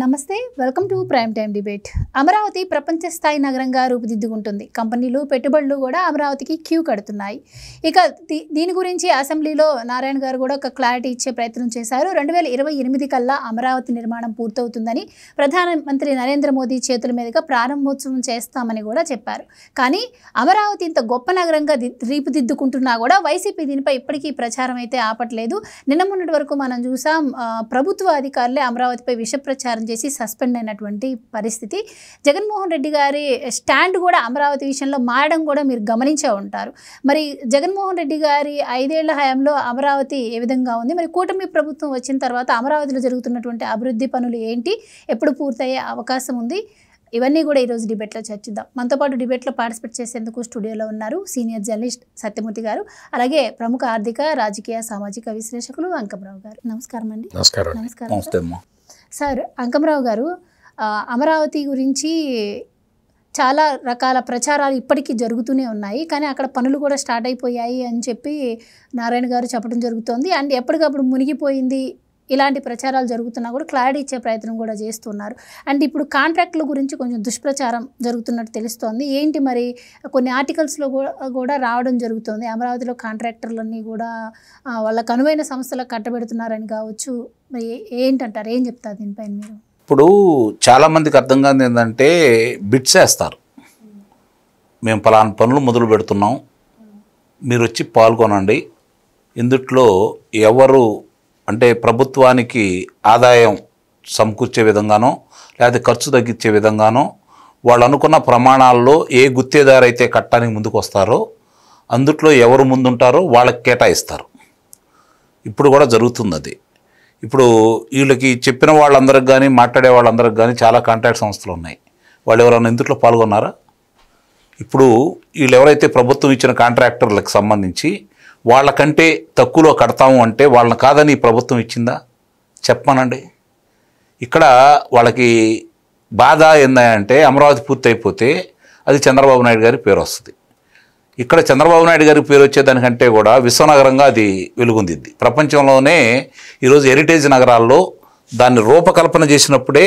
నమస్తే, welcome to prime time debate. Amaravati ప్రపంచ స్థాయి నగరంగా రూపుదిద్దుకుంటుంది. కంపెనీలు, పెట్టుబడులు కూడా అమరావతికి క్యూ కడుతున్నాయి. ఇక దీని గురించి అసెంబ్లీలో నారాయణ గారు కూడా ఒక క్లారిటీ ఇచ్చే ప్రయత్నం చేశారు. 2028 కల్లా అమరావతి నిర్మాణం పూర్తవుతుందని, ప్రధానమంత్రి నరేంద్ర మోదీ చేతుల మీదుగా ప్రారంభోత్సవం చేస్తామని కూడా చెప్పారు. కానీ అమరావతి ఇంత గొప్ప నగరంగా రూపుదిద్దుకుంటున్నా కూడా వైసీపీ దీనిపై ఇప్పటికీ ప్రచారం అయితే ఆపట్లేదు. నిన్న మొన్నటి వరకు మనం చూసాం, ప్రభుత్వ అధికారులే అమరావతిపై విష ప్రచారం చేసి సస్పెండ్ అయినటువంటి పరిస్థితి. జగన్మోహన్ రెడ్డి గారి స్టాండ్ కూడా అమరావతి విషయంలో మారడం కూడా మీరు గమనించే ఉంటారు. మరి జగన్మోహన్ రెడ్డి గారి 5 ఏళ్ల హయాంలో అమరావతి ఏ విధంగా ఉంది, మరి కూటమి ప్రభుత్వం వచ్చిన తర్వాత అమరావతిలో జరుగుతున్నటువంటి అభివృద్ధి పనులు ఏంటి, ఎప్పుడు పూర్తయ్యే అవకాశం ఉంది, ఇవన్నీ కూడా ఈరోజు డిబేట్లో చర్చిద్దాం. మనతో పాటు డిబేట్లో పార్టిసిపేట్ చేసేందుకు స్టూడియోలో ఉన్నారు సీనియర్ జర్నలిస్ట్ సత్యమూర్తి గారు, అలాగే ప్రముఖ ఆర్థిక, రాజకీయ, సామాజిక విశ్లేషకులు అంకమరావు గారు. నమస్కారం అండి. నమస్కారం సార్. అంకమరావు గారు, అమరావతి గురించి చాలా రకాల ప్రచారాలు ఇప్పటికీ జరుగుతూనే ఉన్నాయి, కానీ అక్కడ పనులు కూడా స్టార్ట్ అయిపోయాయి అని చెప్పి నారాయణ గారు చెప్పడం జరుగుతోంది. అండ్ ఎప్పటికప్పుడు మునిగిపోయింది ఇలాంటి ప్రచారాలు జరుగుతున్నా కూడా క్లారిటీ ఇచ్చే ప్రయత్నం కూడా చేస్తున్నారు. అండ్ ఇప్పుడు కాంట్రాక్టుల గురించి కొంచెం దుష్ప్రచారం జరుగుతున్నట్టు తెలుస్తోంది. ఏంటి మరి, కొన్ని ఆర్టికల్స్లో కూడా రావడం జరుగుతుంది, అమరావతిలో కాంట్రాక్టర్లన్నీ కూడా వాళ్ళకు అనువైన సంస్థలకు కట్టబెడుతున్నారని కావచ్చు. మరి ఏంటంటారు, ఏం చెప్తారు దీనిపైన మీరు? ఇప్పుడు చాలామందికి అర్థం కాదు ఏంటంటే, బిట్స్ వేస్తారు. మేము పలానా పనులు మొదలు పెడుతున్నాం, మీరు వచ్చి పాల్గొనండి. ఇందుట్లో ఎవరు అంటే ప్రభుత్వానికి ఆదాయం సమకూర్చే విధంగానో లేకపోతే ఖర్చు తగ్గించే విధంగానో వాళ్ళు అనుకున్న ప్రమాణాల్లో ఏ గుత్తేదారు అయితే కట్టడానికి ముందుకు వస్తారో అందుట్లో ఎవరు ముందుంటారో వాళ్ళకి కేటాయిస్తారు. ఇప్పుడు కూడా జరుగుతుంది అది. ఇప్పుడు వీళ్ళకి చెప్పిన వాళ్ళందరికి కానీ, మాట్లాడే వాళ్ళందరికి కానీ చాలా కాంట్రాక్ట్ సంస్థలు ఉన్నాయి. వాళ్ళు ఎవరైనా ఇందుట్లో పాల్గొన్నారా? ఇప్పుడు వీళ్ళు ఎవరైతే ప్రభుత్వం ఇచ్చిన కాంట్రాక్టర్లకు సంబంధించి వాళ్ళకంటే తక్కువలో కడతాము అంటే వాళ్ళని కాదని ప్రభుత్వం ఇచ్చిందా చెప్పమనండి. ఇక్కడ వాళ్ళకి బాధ ఏందంటే, అమరావతి పూర్తి అయిపోతే అది చంద్రబాబు నాయుడు గారి పేరు వస్తుంది. ఇక్కడ చంద్రబాబు నాయుడు గారికి పేరు వచ్చేదానికంటే కూడా విశ్వనగరంగా అది వెలుగొందిద్ది. ప్రపంచంలోనే ఈరోజు హెరిటేజ్ నగరాల్లో దాన్ని రూపకల్పన చేసినప్పుడే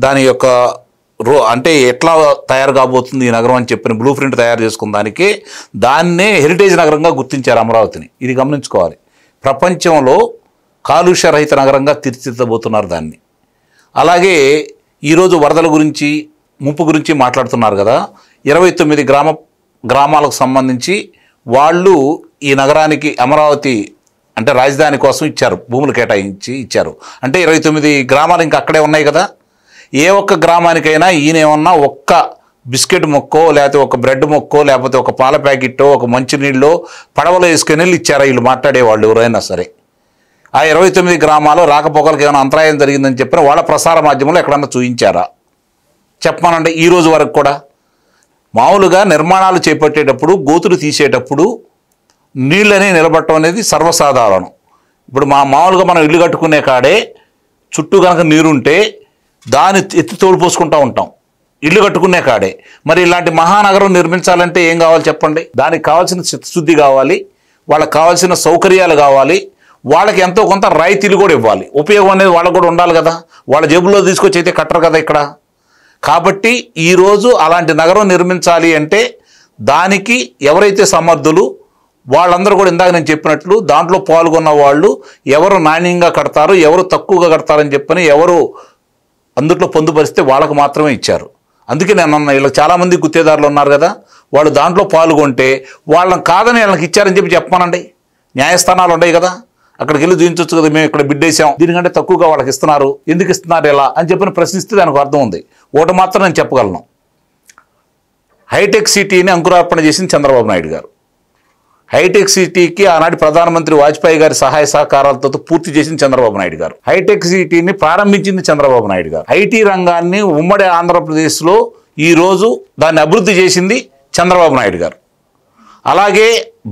దాని యొక్క అంటే ఎట్లా తయారు కాబోతుంది ఈ నగరం అని చెప్పిన బ్లూ ప్రింట్ తయారు చేసుకున్న దాన్నే హెరిటేజ్ నగరంగా గుర్తించారు అమరావతిని. ఇది గమనించుకోవాలి. ప్రపంచంలో కాలుష్య రహిత నగరంగా తీర్చిదిద్దబోతున్నారు దాన్ని. అలాగే ఈరోజు వరదల గురించి, ముంపు గురించి మాట్లాడుతున్నారు కదా. 29 గ్రామాలకు సంబంధించి వాళ్ళు ఈ నగరానికి అమరావతి అంటే రాజధాని కోసం ఇచ్చారు, భూములు కేటాయించి ఇచ్చారు. అంటే 29 గ్రామాలు ఇంకా అక్కడే ఉన్నాయి కదా. ఏ ఒక్క గ్రామానికైనా ఈయనేమన్నా ఒక్క బిస్కెట్ మొక్కో లేకపోతే ఒక బ్రెడ్ మొక్కో లేకపోతే ఒక పాల ప్యాకెట్టో ఒక మంచినీళ్ళో పడవలో వేసుకుని వెళ్ళి ఇచ్చారా వీళ్ళు మాట్లాడేవాళ్ళు ఎవరైనా సరే? ఆ 29 గ్రామాలు రాకపోకలకు ఏమైనా అంతరాయం జరిగిందని చెప్పిన వాళ్ళ ప్రసార మాధ్యమంలో ఎక్కడన్నా చూపించారా చెప్పమానండి. ఈ రోజు వరకు కూడా మామూలుగా నిర్మాణాలు చేపట్టేటప్పుడు, గోతులు తీసేటప్పుడు నీళ్ళని నిలబట్టడం అనేది సర్వసాధారణం. ఇప్పుడు మామూలుగా మనం ఇల్లు కట్టుకునే కాడే చుట్టూ కనుక నీరుంటే దాన్ని ఎత్తి తోలుపోసుకుంటూ ఉంటాం ఇల్లు కట్టుకునే కాడే. మరి ఇలాంటి మహానగరం నిర్మించాలంటే ఏం కావాలి చెప్పండి? దానికి కావాల్సిన చిత్తశుద్ధి కావాలి, వాళ్ళకి కావాల్సిన సౌకర్యాలు కావాలి, వాళ్ళకి ఎంతో కొంత రాయితీలు కూడా ఇవ్వాలి. ఉపయోగం అనేది వాళ్ళకు కూడా ఉండాలి కదా. వాళ్ళ జేబుల్లో తీసుకొచ్చి అయితే కట్టరు కదా ఇక్కడ. కాబట్టి ఈరోజు అలాంటి నగరం నిర్మించాలి అంటే దానికి ఎవరైతే సమర్థులు వాళ్ళందరూ కూడా ఇందాక నేను చెప్పినట్లు దాంట్లో పాల్గొన్న వాళ్ళు ఎవరు నాణ్యంగా కడతారు, ఎవరు తక్కువగా కడతారని చెప్పని ఎవరు అందుట్లో పొందుపరిస్తే వాళ్ళకు మాత్రమే ఇచ్చారు. అందుకే నేను అన్న, వీళ్ళకి చాలామంది గుత్తేదారులు ఉన్నారు కదా, వాళ్ళు దాంట్లో పాల్గొంటే వాళ్ళని కాదని వీళ్ళకి ఇచ్చారని చెప్పి చెప్పమానండి. న్యాయస్థానాలు ఉన్నాయి కదా, అక్కడికి వెళ్ళి చూపించవచ్చు కదా, మేము ఇక్కడ బిడ్డేసాం, దీనికంటే తక్కువగా వాళ్ళకి ఇస్తున్నారు, ఎందుకు ఇస్తున్నారు ఎలా అని చెప్పిన ప్రశ్నిస్తే దానికి అర్థం ఉంది. ఒకటి మాత్రం నేను చెప్పగలను, హైటెక్ సిటీని అంకురార్పణ చేసింది చంద్రబాబు నాయుడు గారు. హైటెక్ సిటీకి ఆనాటి ప్రధానమంత్రి వాజ్పేయి గారి సహాయ సహకారాలతో పూర్తి చేసింది చంద్రబాబు నాయుడు గారు. హైటెక్ సిటీని ప్రారంభించింది చంద్రబాబు నాయుడు గారు. ఐటీ రంగాన్ని ఉమ్మడి ఆంధ్రప్రదేశ్లో ఈరోజు దాన్ని అభివృద్ధి చేసింది చంద్రబాబు నాయుడు గారు. అలాగే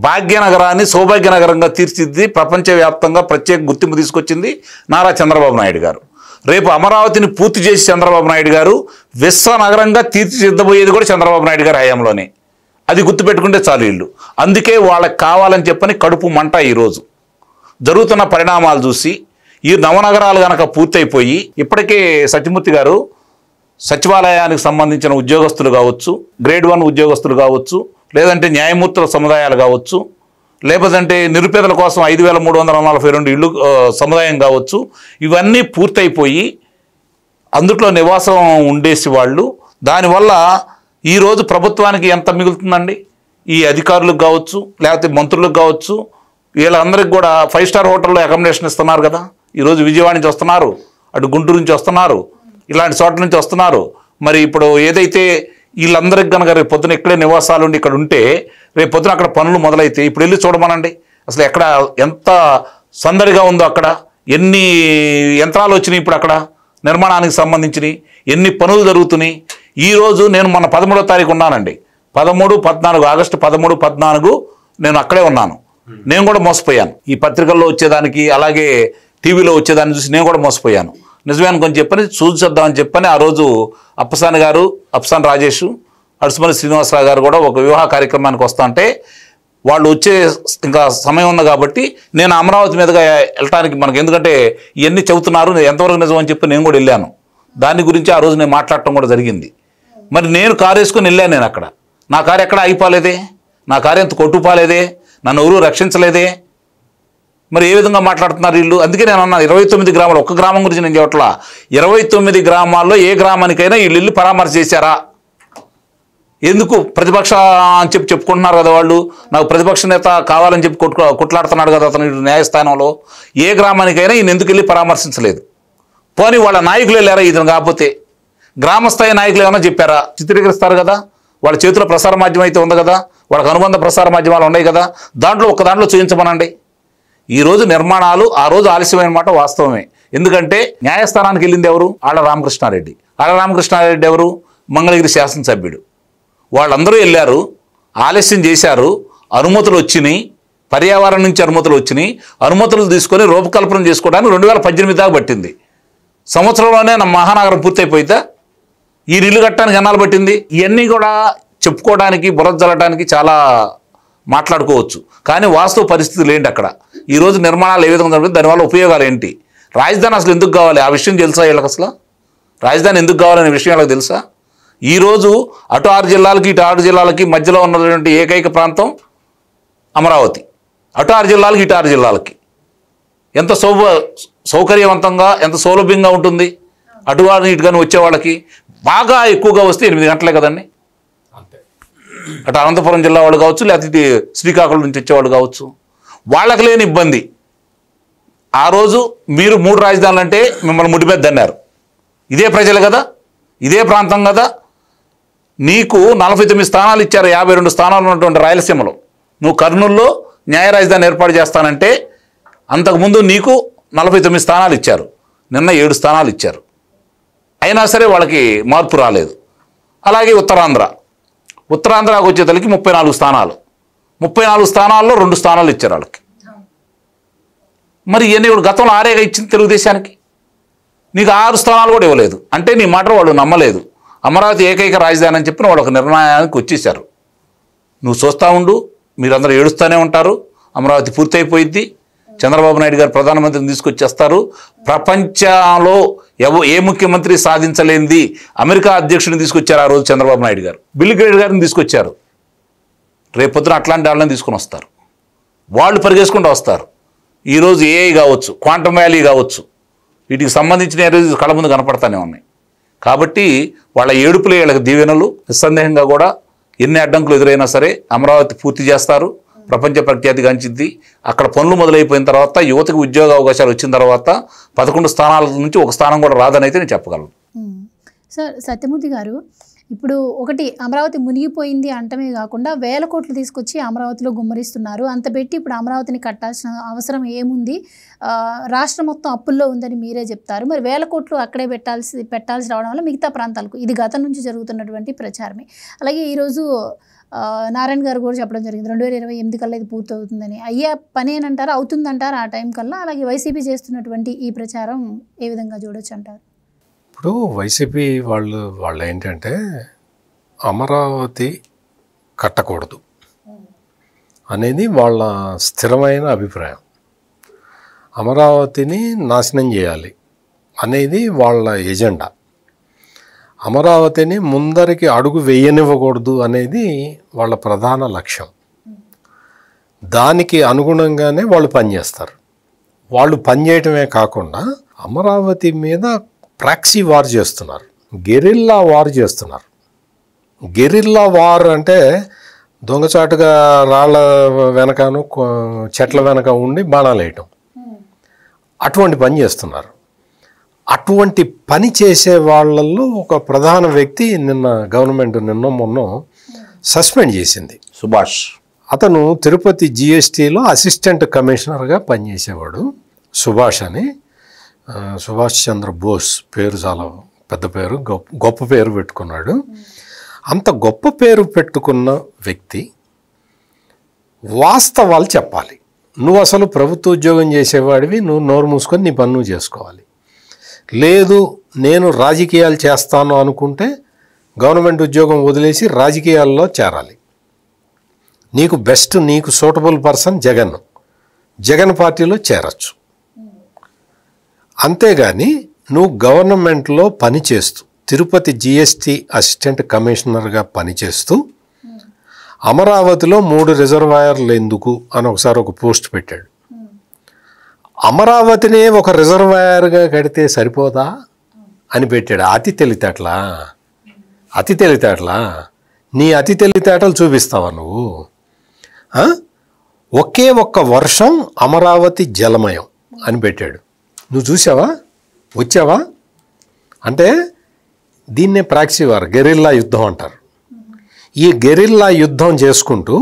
భాగ్యనగరాన్ని సౌభాగ్యనగరంగా తీర్చిదిద్ది ప్రపంచవ్యాప్తంగా ప్రత్యేక గుర్తింపు తీసుకొచ్చింది నారా చంద్రబాబు నాయుడు గారు. రేపు అమరావతిని పూర్తి చేసి చంద్రబాబు నాయుడు గారు విశ్వనగరంగా తీర్చిదిద్దబోయేది కూడా చంద్రబాబు నాయుడు గారి హయాంలోనే. అది గుర్తుపెట్టుకుంటే చాలు వీళ్ళు. అందుకే వాళ్ళకి కావాలని చెప్పని కడుపు మంట. ఈరోజు జరుగుతున్న పరిణామాలు చూసి ఈ నవనగరాలు కనుక పూర్తయిపోయి ఇప్పటికే సత్యమూర్తి గారు సచివాలయానికి సంబంధించిన ఉద్యోగస్తులు కావచ్చు, గ్రేడ్ 1 ఉద్యోగస్తులు కావచ్చు, లేదంటే న్యాయమూర్తుల సముదాయాలు కావచ్చు, లేకపోతే నిరుపేదల కోసం 5342 ఇళ్ళు సముదాయం కావచ్చు, ఇవన్నీ పూర్తయిపోయి అందుట్లో నివాసం ఉండేసి వాళ్ళు. దానివల్ల ఈరోజు ప్రభుత్వానికి ఎంత మిగులుతుందండి? ఈ అధికారులకు కావచ్చు, లేకపోతే మంత్రులకు కావచ్చు, వీళ్ళందరికీ కూడా 5 స్టార్ హోటల్లో అకామిడేషన్ ఇస్తున్నారు కదా. ఈరోజు విజయవాడ నుంచి వస్తున్నారు, అటు గుంటూరు నుంచి వస్తున్నారు, ఇలాంటి చోట్ల నుంచి వస్తున్నారు. మరి ఇప్పుడు ఏదైతే వీళ్ళందరికీ కనుక రేపు పొద్దున ఇక్కడే నివాసాలు ఉండి ఇక్కడ ఉంటే రేపు పొద్దున అక్కడ పనులు మొదలైతే ఇప్పుడు వెళ్ళి చూడమనండి అసలు ఎక్కడ ఎంత సందడిగా ఉందో, అక్కడ ఎన్ని యంత్రాలు వచ్చినాయి, ఇప్పుడు అక్కడ నిర్మాణానికి సంబంధించినవి ఎన్ని పనులు జరుగుతున్నాయి. ఈరోజు నేను మొన్న 13వ తారీఖు ఉన్నానండి, 13, 14 ఆగస్టు 13, 14 నేను అక్కడే ఉన్నాను. నేను కూడా మోసపోయాను. ఈ పత్రికల్లో వచ్చేదానికి అలాగే టీవీలో వచ్చేదాన్ని చూసి నేను కూడా మోసపోయాను. నిజమేను కొంచెం చెప్పని చూసేద్దామని చెప్పని ఆ రోజు అప్పసాని గారు, అప్పసాని రాజేష్, అడుసుమల్లి శ్రీనివాసరావు గారు కూడా ఒక వివాహ కార్యక్రమానికి వస్తా అంటే వాళ్ళు వచ్చే ఇంకా సమయం ఉంది కాబట్టి నేను అమరావతి మీదుగా వెళ్ళటానికి మనకి, ఎందుకంటే ఇవన్నీ చెబుతున్నారు ఎంతవరకు నిజం అని చెప్పి నేను కూడా వెళ్ళాను. దాని గురించి ఆ రోజు నేను మాట్లాడటం కూడా జరిగింది. మరి నేను కారు వేసుకొని వెళ్ళాను. నేను అక్కడ నా కారు ఎక్కడ అయిపోలేదే, నా కారు ఎంత కొట్టుపాలేదే, నన్ను ఎవరూ రక్షించలేదే. మరి ఏ విధంగా మాట్లాడుతున్నారు వీళ్ళు? అందుకే నేను అన్నాను 29 గ్రామాలు, ఒక్క గ్రామం గురించి నేను చెప్పట్లా, 29 గ్రామాల్లో ఏ గ్రామానికైనా వీళ్ళు వెళ్ళి పరామర్శ చేశారా? ఎందుకు ప్రతిపక్ష అని చెప్పి చెప్పుకుంటున్నారు కదా వాళ్ళు, నాకు ప్రతిపక్ష నేత కావాలని చెప్పి కొట్లాడుతున్నాడు కదా అతను న్యాయస్థానంలో. ఏ గ్రామానికైనా ఈయన ఎందుకు వెళ్ళి పరామర్శించలేదు? పోనీ వాళ్ళ నాయకులు వెళ్ళారా? ఇతను కాకపోతే గ్రామస్థాయి నాయకులు ఏమైనా చెప్పారా? చిత్రీకరిస్తారు కదా, వాళ్ళ చేతిలో ప్రసార మాధ్యమం అయితే ఉంది కదా, వాళ్ళకి అనుబంధ ప్రసార మాధ్యమాలు ఉన్నాయి కదా, దాంట్లో ఒక్క దాంట్లో చూపించమనండి. ఈరోజు నిర్మాణాలు ఆ రోజు ఆలస్యమైన మాట వాస్తవమే. ఎందుకంటే న్యాయస్థానానికి వెళ్ళింది ఎవరు? ఆళ్ల రామకృష్ణారెడ్డి. ఆళ్ల రామకృష్ణారెడ్డి ఎవరు? మంగళగిరి శాసనసభ్యుడు. వాళ్ళందరూ వెళ్ళారు, ఆలస్యం చేశారు, అనుమతులు వచ్చినాయి, పర్యావరణం నుంచి అనుమతులు వచ్చినాయి. అనుమతులు తీసుకొని రూపకల్పన చేసుకోవడానికి 2018 దాకా పట్టింది. సంవత్సరంలోనే నా మహానగరం పూర్తయిపోయిద్దా? ఈ ఇల్లు కట్టడానికి ఎన్నాళ్ళు పట్టింది? ఇవన్నీ కూడా చెప్పుకోవడానికి, బురద జల్లడానికి చాలా మాట్లాడుకోవచ్చు, కానీ వాస్తవ పరిస్థితులు ఏంటి అక్కడ? ఈరోజు నిర్మాణాలు ఏ విధంగా జరుగుతుంది, దానివల్ల ఉపయోగాలు ఏంటి? రాజధాని అసలు ఎందుకు కావాలి? ఆ విషయం తెలుసా వీళ్ళకి? అసలు రాజధాని ఎందుకు కావాలనే విషయం వాళ్ళకి తెలుసా? ఈరోజు అటు 6 జిల్లాలకి ఇటు 6 జిల్లాలకి మధ్యలో ఉన్నటువంటి ఏకైక ప్రాంతం అమరావతి. అటు 6 జిల్లాలకి ఇటు 6 జిల్లాలకి ఎంత సౌకర్యవంతంగా, ఎంత సౌలభ్యంగా ఉంటుంది. అటువారిని ఇటుగాని వచ్చే వాళ్ళకి బాగా ఎక్కువగా వస్తే 8 గంటలే కదండి. అటు అనంతపురం జిల్లా వాళ్ళు కావచ్చు, లేకపోతే శ్రీకాకుళం నుంచి వచ్చేవాళ్ళు కావచ్చు, వాళ్ళకి లేని ఇబ్బంది. ఆ రోజు మీరు 3 రాజధానులు అంటే మిమ్మల్ని ముడి మీద అన్నారు. ఇదే ప్రజలు కదా, ఇదే ప్రాంతం కదా. నీకు 49 స్థానాలు ఇచ్చారు, 52 స్థానాలు ఉన్నటువంటి రాయలసీమలో. నువ్వు కర్నూలులో న్యాయ రాజధాని ఏర్పాటు చేస్తానంటే అంతకుముందు నీకు 49 స్థానాలు ఇచ్చారు, నిన్న 7 స్థానాలు ఇచ్చారు. అయినా సరే వాళ్ళకి మార్పు రాలేదు. అలాగే ఉత్తరాంధ్రకు వచ్చేతలకి 34 స్థానాలు, 34 స్థానాల్లో 2 స్థానాలు ఇచ్చారు వాళ్ళకి. మరి ఇవన్నీ గతంలో 6 ఇచ్చింది తెలుగుదేశానికి, నీకు 6 స్థానాలు కూడా ఇవ్వలేదు. అంటే నీ మాట వాళ్ళు నమ్మలేదు. అమరావతి ఏకైక రాజధాని అని చెప్పిన వాళ్ళు ఒక నిర్ణయానికి వచ్చేసారు. నువ్వు చూస్తూ ఉండు, మీరందరూ ఏడుస్తూనే ఉంటారు. అమరావతి పూర్తయిపోయిద్ది, చంద్రబాబు నాయుడు గారు ప్రధానమంత్రిని తీసుకొచ్చేస్తారు. ప్రపంచంలో ఏ ముఖ్యమంత్రి సాధించలేనిది అమెరికా అధ్యక్షుడిని తీసుకొచ్చారు ఆ రోజు చంద్రబాబు నాయుడు గారు. బిల్ గేట్స్ గారిని తీసుకొచ్చారు. రేపొద్దున అట్లాంటి వాళ్ళని తీసుకొని వస్తారు, వాళ్ళు పరిగెసుకుంటూ వస్తారు. ఈరోజు ఏఐ కావచ్చు, క్వాంటమ్ వ్యాలీ కావచ్చు, వీటికి సంబంధించిన ఈరోజు కళ్ళ ముందు కనపడతానే ఉన్నాయి. కాబట్టి వాళ్ళ ఏడుపులే వీళ్ళకి దీవెనలు. నిస్సందేహంగా కూడా ఎన్ని అడ్డంకులు ఎదురైనా సరే అమరావతి పూర్తి చేస్తారు, ప్రపంచ ప్రఖ్యాతి గంచిద్ది. అక్కడ పనులు మొదలైపోయిన తర్వాత, యువతకు ఉద్యోగ అవకాశాలు వచ్చిన తర్వాత 11 స్థానాల నుంచి 1 స్థానం కూడా రాదని అయితే నేను చెప్పగలను. సార్ సత్యమూర్తి గారు, ఇప్పుడు ఒకటి అమరావతి మునిగిపోయింది అంటమే కాకుండా 1000 కోట్లు తీసుకొచ్చి అమరావతిలో గుమ్మరిస్తున్నారు. అంత పెట్టి ఇప్పుడు అమరావతిని కట్టాల్సిన అవసరం ఏముంది? రాష్ట్రం మొత్తం అప్పుల్లో ఉందని మీరే చెప్తారు. మరి 1000 కోట్లు అక్కడే పెట్టాల్సి రావడం వల్ల మిగతా ప్రాంతాలకు, ఇది గతం నుంచి జరుగుతున్నటువంటి ప్రచారమే. అలాగే ఈరోజు నారాయణ గారు కూడా చెప్పడం జరిగింది 2028 కల్లా ఇది పూర్తవుతుందని. అయ్యే పని అని అంటారు, అవుతుందంటారు ఆ టైం కల్లా. అలాగే వైసీపీ చేస్తున్నటువంటి ఈ ప్రచారం ఏ విధంగా చూడొచ్చు అంటారు? ఇప్పుడు వైసీపీ వాళ్ళు ఏంటంటే అమరావతి కట్టకూడదు అనేది వాళ్ళ స్థిరమైన అభిప్రాయం. అమరావతిని నాశనం చేయాలి అనేది వాళ్ళ ఎజెండా. అమరావతిని ముందరికి అడుగు వేయనివ్వకూడదు అనేది వాళ్ళ ప్రధాన లక్ష్యం. దానికి అనుగుణంగానే వాళ్ళు పనిచేస్తారు. వాళ్ళు పనిచేయటమే కాకుండా అమరావతి మీద ప్రాక్సీ వార్ చేస్తున్నారు, గెరిల్లా వార్ చేస్తున్నారు. గెరిల్లా వార్ అంటే దొంగచాటుగా రాళ్ళ వెనకను చెట్ల వెనక ఉండి బాణాలు వేయటం, అటువంటి పని చేస్తున్నారు. అటువంటి పని చేసే వాళ్ళల్లో ఒక ప్రధాన వ్యక్తి గవర్నమెంట్ నిన్న మొన్న సస్పెండ్ చేసింది, సుభాష్. అతను తిరుపతి జిఎస్టీలో అసిస్టెంట్ కమిషనర్గా పనిచేసేవాడు. సుభాష్ అని, సుభాష్ చంద్ర బోస్ పేరు చాలా పెద్ద పేరు, గొప్ప పేరు పెట్టుకున్నాడు. అంత గొప్ప పేరు పెట్టుకున్న వ్యక్తి వాస్తవాలు చెప్పాలి. నువ్వు అసలు ప్రభుత్వ ఉద్యోగం చేసేవాడివి, నువ్వు నోరు మూసుకొని నీ పని నువ్వు చేసుకోవాలి. లేదు నేను రాజకీయాలు చేస్తాను అనుకుంటే గవర్నమెంట్ ఉద్యోగం వదిలేసి రాజకీయాల్లో చేరాలి. నీకు బెస్ట్, నీకు సూటబుల్ పర్సన్ జగన్ పార్టీలో చేరచ్చు. అంతేగాని నువ్వు గవర్నమెంట్లో పనిచేస్తూ తిరుపతి జిఎస్టీ అసిస్టెంట్ కమిషనర్గా పనిచేస్తూ అమరావతిలో 3 రిజర్వాయర్లు ఎందుకు అని ఒకసారి ఒక పోస్ట్ పెట్టాడు. అమరావతినే ఒక రిజర్వాయర్గా కడితే సరిపోదా అని పెట్టాడు. అతి తెలివితేటలా నీ అతి తెలివితేటలు చూపిస్తావా నువ్వు? ఒకే ఒక్క వర్షం అమరావతి జలమయం అని పెట్టాడు. నువ్వు చూసావా? వచ్చావా? అంటే దీన్నే ప్రాక్సీ వార్, గెరిల్లా యుద్ధం అంటారు. ఈ గెరిల్లా యుద్ధం చేసుకుంటూ,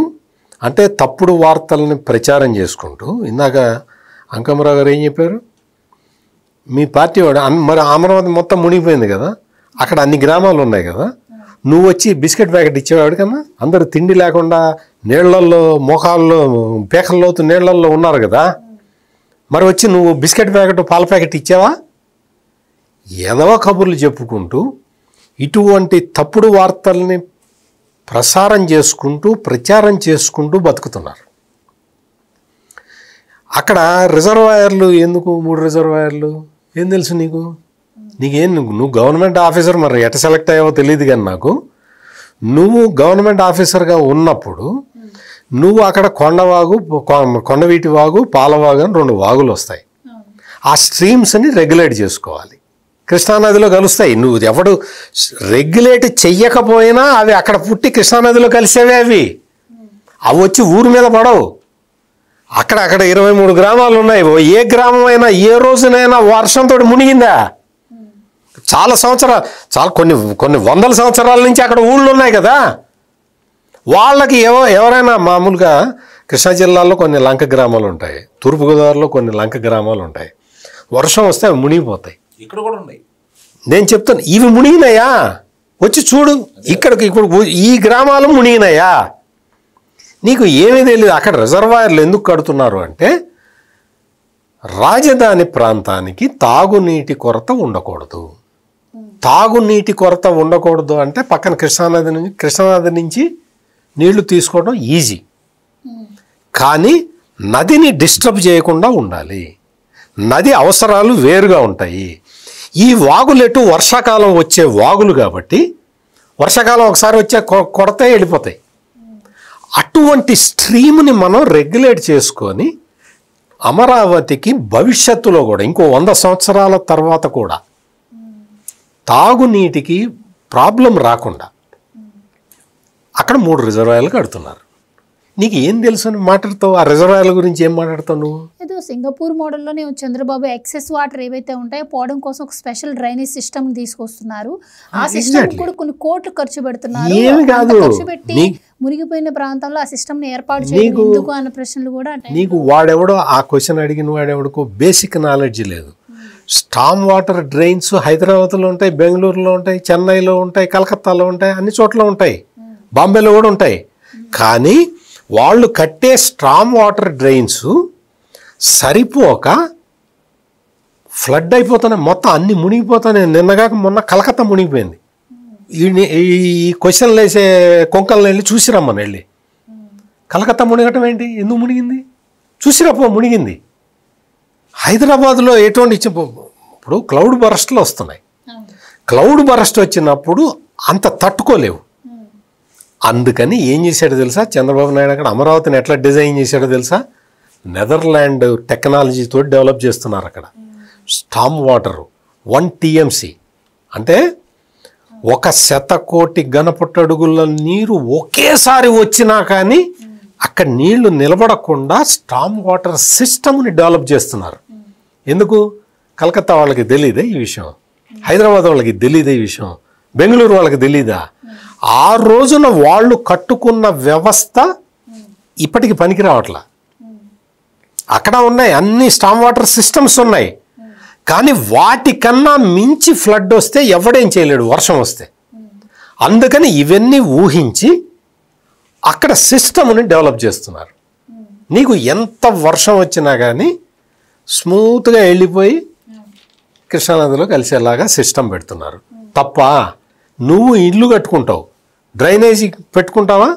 అంటే తప్పుడు వార్తల్ని ప్రచారం చేసుకుంటూ, ఇందాక అంకమరావు గారు ఏం చెప్పారు, మీ పార్టీ వాడు మరి అమరావతి మొత్తం మునిగిపోయింది కదా, అక్కడ అన్ని గ్రామాలు ఉన్నాయి కదా, నువ్వు వచ్చి బిస్కెట్ ప్యాకెట్ ఇచ్చేవాడు కన్నా, అందరూ తిండి లేకుండా నీళ్లల్లో మోకాల్లో పేకల్లోతు నీళ్లల్లో ఉన్నారు కదా, మరి వచ్చి నువ్వు బిస్కెట్ ప్యాకెట్ పాల ప్యాకెట్ ఇచ్చావా? ఏదో కబుర్లు చెప్పుకుంటూ ఇటువంటి తప్పుడు వార్తల్ని ప్రచారం చేసుకుంటూ బతుకుతున్నారు. అక్కడ రిజర్వాయర్లు ఎందుకు? 3 రిజర్వాయర్లు ఏం తెలుసు నీకు? నువ్వు గవర్నమెంట్ ఆఫీసర్, మరి ఎట సెలెక్ట్ అయ్యావో తెలియదు. కానీ నాకు నువ్వు గవర్నమెంట్ ఆఫీసర్గా ఉన్నప్పుడు నువ్వు అక్కడ కొండవీటి వాగు, పాలవాగు అని 2 వాగులు వస్తాయి. ఆ స్ట్రీమ్స్ని రెగ్యులేట్ చేసుకోవాలి. కృష్ణానదిలో కలుస్తాయి. నువ్వు ఎవడు రెగ్యులేట్ చెయ్యకపోయినా అవి అక్కడ పుట్టి కృష్ణానదిలో కలిసేవే. అవి వచ్చి ఊరి మీద పడవు. అక్కడ 23 గ్రామాలు ఉన్నాయి. ఏ గ్రామం అయినా ఏ రోజునైనా వర్షంతో మునిగిందా? చాలా కొన్ని వందల సంవత్సరాల నుంచి అక్కడ ఊళ్ళు ఉన్నాయి కదా. వాళ్ళకి ఎవరైనా మామూలుగా కృష్ణా జిల్లాలో కొన్ని లంక గ్రామాలు ఉంటాయి, తూర్పుగోదావరిలో కొన్ని లంక గ్రామాలు ఉంటాయి. వర్షం వస్తే అవి మునిగిపోతాయి. ఇక్కడ కూడా ఉన్నాయి. నేను చెప్తాను, ఇవి మునిగినాయా? వచ్చి చూడు. ఇప్పుడు ఈ గ్రామాలు మునిగినాయా? నీకు ఏమీ తెలియదు. అక్కడ రిజర్వాయర్లు ఎందుకు కడుతున్నారు అంటే రాజధాని ప్రాంతానికి తాగునీటి కొరత ఉండకూడదు. తాగునీటి కొరత ఉండకూడదు అంటే పక్కన కృష్ణానది నుంచి నీళ్లు తీసుకోవడం ఈజీ, కానీ నదిని డిస్టర్బ్ చేయకుండా ఉండాలి. నది అవసరాలు వేరుగా ఉంటాయి. ఈ వాగులెటు వర్షాకాలం వచ్చే వాగులు కాబట్టి వర్షాకాలం ఒకసారి వచ్చే కొరతే వెళ్ళిపోతాయి. అటువంటి స్ట్రీమ్ని మనం రెగ్యులేట్ చేసుకొని అమరావతికి భవిష్యత్తులో కూడా ఇంకో 100 సంవత్సరాల తర్వాత కూడా తాగునీటికి ప్రాబ్లం రాకుండా అక్కడ 3 రిజర్వాయర్లు కడుతున్నారు. నీకు ఏం తెలుసు అని మాట్లాడతావు? ఆ రిజర్వాయర్ల గురించి ఏం మాట్లాడతావు నువ్వు? ఏదో సింగపూర్ మోడల్లోనే చంద్రబాబు ఎక్సెస్ వాటర్ ఏవైతే ఉంటాయో పోవడం కోసం ఒక స్పెషల్ డ్రైనేజ్ సిస్టమ్ తీసుకొస్తున్నారు. ఆ సిస్టమ్ కూడా కొన్ని కోట్లు ఖర్చు పెడుతున్నారు. ఖర్చు పెట్టి మునిగిపోయిన ప్రాంతంలో ఆ సిస్టమ్ ని ఏర్పాటు చేయడం ఎందుకు అన్న ప్రశ్నలు కూడా. నీకు వాడెవడో ఆ క్వశ్చన్ అడిగిన వాడెవడికో బేసిక్ నాలెడ్జ్ లేదు. స్టామ్ వాటర్ డ్రైన్స్ హైదరాబాద్లో ఉంటాయి, బెంగళూరులో ఉంటాయి, చెన్నైలో ఉంటాయి, కలకత్తాలో ఉంటాయి, అన్ని చోట్ల ఉంటాయి, బాంబేలో కూడా ఉంటాయి. కానీ వాళ్ళు కట్టే స్టామ్ వాటర్ డ్రైన్స్ సరిపోక ఫ్లడ్ అయిపోతున్నాయి, మొత్తం అన్ని మునిగిపోతున్నాయి. నిన్నగాక మొన్న కలకత్తా మునిగిపోయింది. ఈ క్వశ్చన్లు వేసే కొంకల్ని వెళ్ళి చూసిరమ్మని వెళ్ళి, కలకత్తా మునిగటం ఏంటి, ఎందుకు మునిగింది చూసిరప్ప మునిగింది. హైదరాబాద్లో ఎటువంటి ఇప్పుడు క్లౌడ్ బరస్ట్లు వస్తున్నాయి. క్లౌడ్ బరస్ట్ వచ్చినప్పుడు అంత తట్టుకోలేవు. అందుకని ఏం చేశాడో తెలుసా చంద్రబాబు నాయుడు అక్కడ అమరావతిని ఎట్లా డిజైన్ చేశాడో తెలుసా? నెదర్లాండ్ టెక్నాలజీతో డెవలప్ చేస్తున్నారు అక్కడ. స్టామ్ వాటర్ 1 TMC అంటే 100 కోటి ఘనపుట్టడుగుల నీరు ఒకేసారి వచ్చినా కానీ అక్కడ నీళ్లు నిలబడకుండా స్టామ్ వాటర్ సిస్టమ్ని డెవలప్ చేస్తున్నారు. ఎందుకు? కలకత్తా వాళ్ళకి తెలియదే ఈ విషయం, హైదరాబాద్ వాళ్ళకి తెలియదే ఈ విషయం, బెంగళూరు వాళ్ళకి తెలీదా? ఆ రోజున వాళ్ళు కట్టుకున్న వ్యవస్థ ఇప్పటికి పనికి రావట్లా. అక్కడ ఉన్నాయి అన్ని స్టామ్ వాటర్ సిస్టమ్స్ ఉన్నాయి, కానీ వాటికన్నా మించి ఫ్లడ్ వస్తే ఎవడేం చేయలేడు వర్షం వస్తే. అందుకని ఇవన్నీ ఊహించి అక్కడ సిస్టమ్ని డెవలప్ చేస్తున్నారు. నీకు ఎంత వర్షం వచ్చినా కానీ స్మూత్గా వెళ్ళిపోయి కృష్ణానదిలో కలిసేలాగా సిస్టమ్ పెడుతున్నారు. తప్ప నువ్వు ఇల్లు కట్టుకుంటావు, డ్రైనేజీ పెట్టుకుంటావా?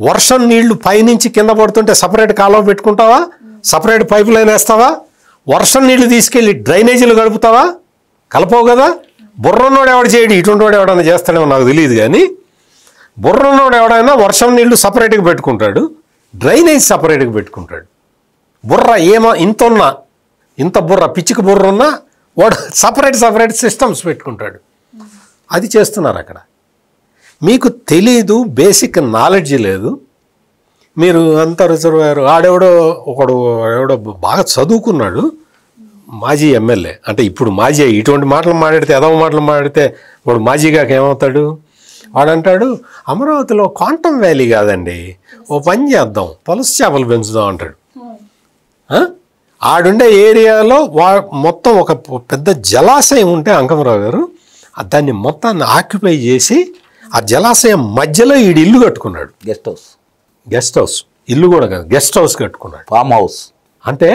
వర్షం నీళ్లు పైనుంచి కింద పడుతుంటే సపరేట్ కాలువ పెట్టుకుంటావా? సపరేట్ పైపు లైన్ వేస్తావా? వర్షం నీళ్లు తీసుకెళ్ళి డ్రైనేజీలు గడుపుతావా? కలపవు కదా. బుర్రన్నోడు ఎవడు చేయడు, ఇటువంటి వాడు ఎవడన్నా చేస్తాడేమో నాకు తెలియదు, కానీ బుర్రన్నోడు ఎవడైనా వర్షం నీళ్లు సపరేట్గా పెట్టుకుంటాడు, డ్రైనేజ్ సపరేట్గా పెట్టుకుంటాడు. బుర్ర ఏమో ఇంత బుర్ర పిచ్చికి బుర్ర ఉన్నా వాడు సపరేట్ సిస్టమ్స్ పెట్టుకుంటాడు. అది చేస్తున్నారు అక్కడ. మీకు తెలీదు, బేసిక్ నాలెడ్జ్ లేదు. మీరు అంత రిజర్వాయర్ ఎవడో బాగా చదువుకున్నాడు, మాజీ ఎమ్మెల్యే, అంటే ఇప్పుడు మాజీ, ఇటువంటి మాటలు మాట్లాడితే ఎదవ మాటలు మాట్లాడితే వాడు మాజీగాక ఏమవుతాడు? వాడంటాడు అమరావతిలో క్వాంటమ్ వ్యాలీ కాదండి, ఓ పని చేద్దాం, పలుసు చేపలు పెంచుదాం అంటాడు. ఆడుండే ఏరియాలో మొత్తం ఒక పెద్ద జలాశయం ఉంటే అంకమరావు గారు దాన్ని మొత్తాన్ని ఆక్యుపై చేసి ఆ జలాశయం మధ్యలో ఈడు ఇల్లు కట్టుకున్నాడు. గెస్ట్ హౌస్ ఇల్లు కూడా కాదు, గెస్ట్ హౌస్ కట్టుకున్నాడు, ఫామ్ హౌస్. అంటే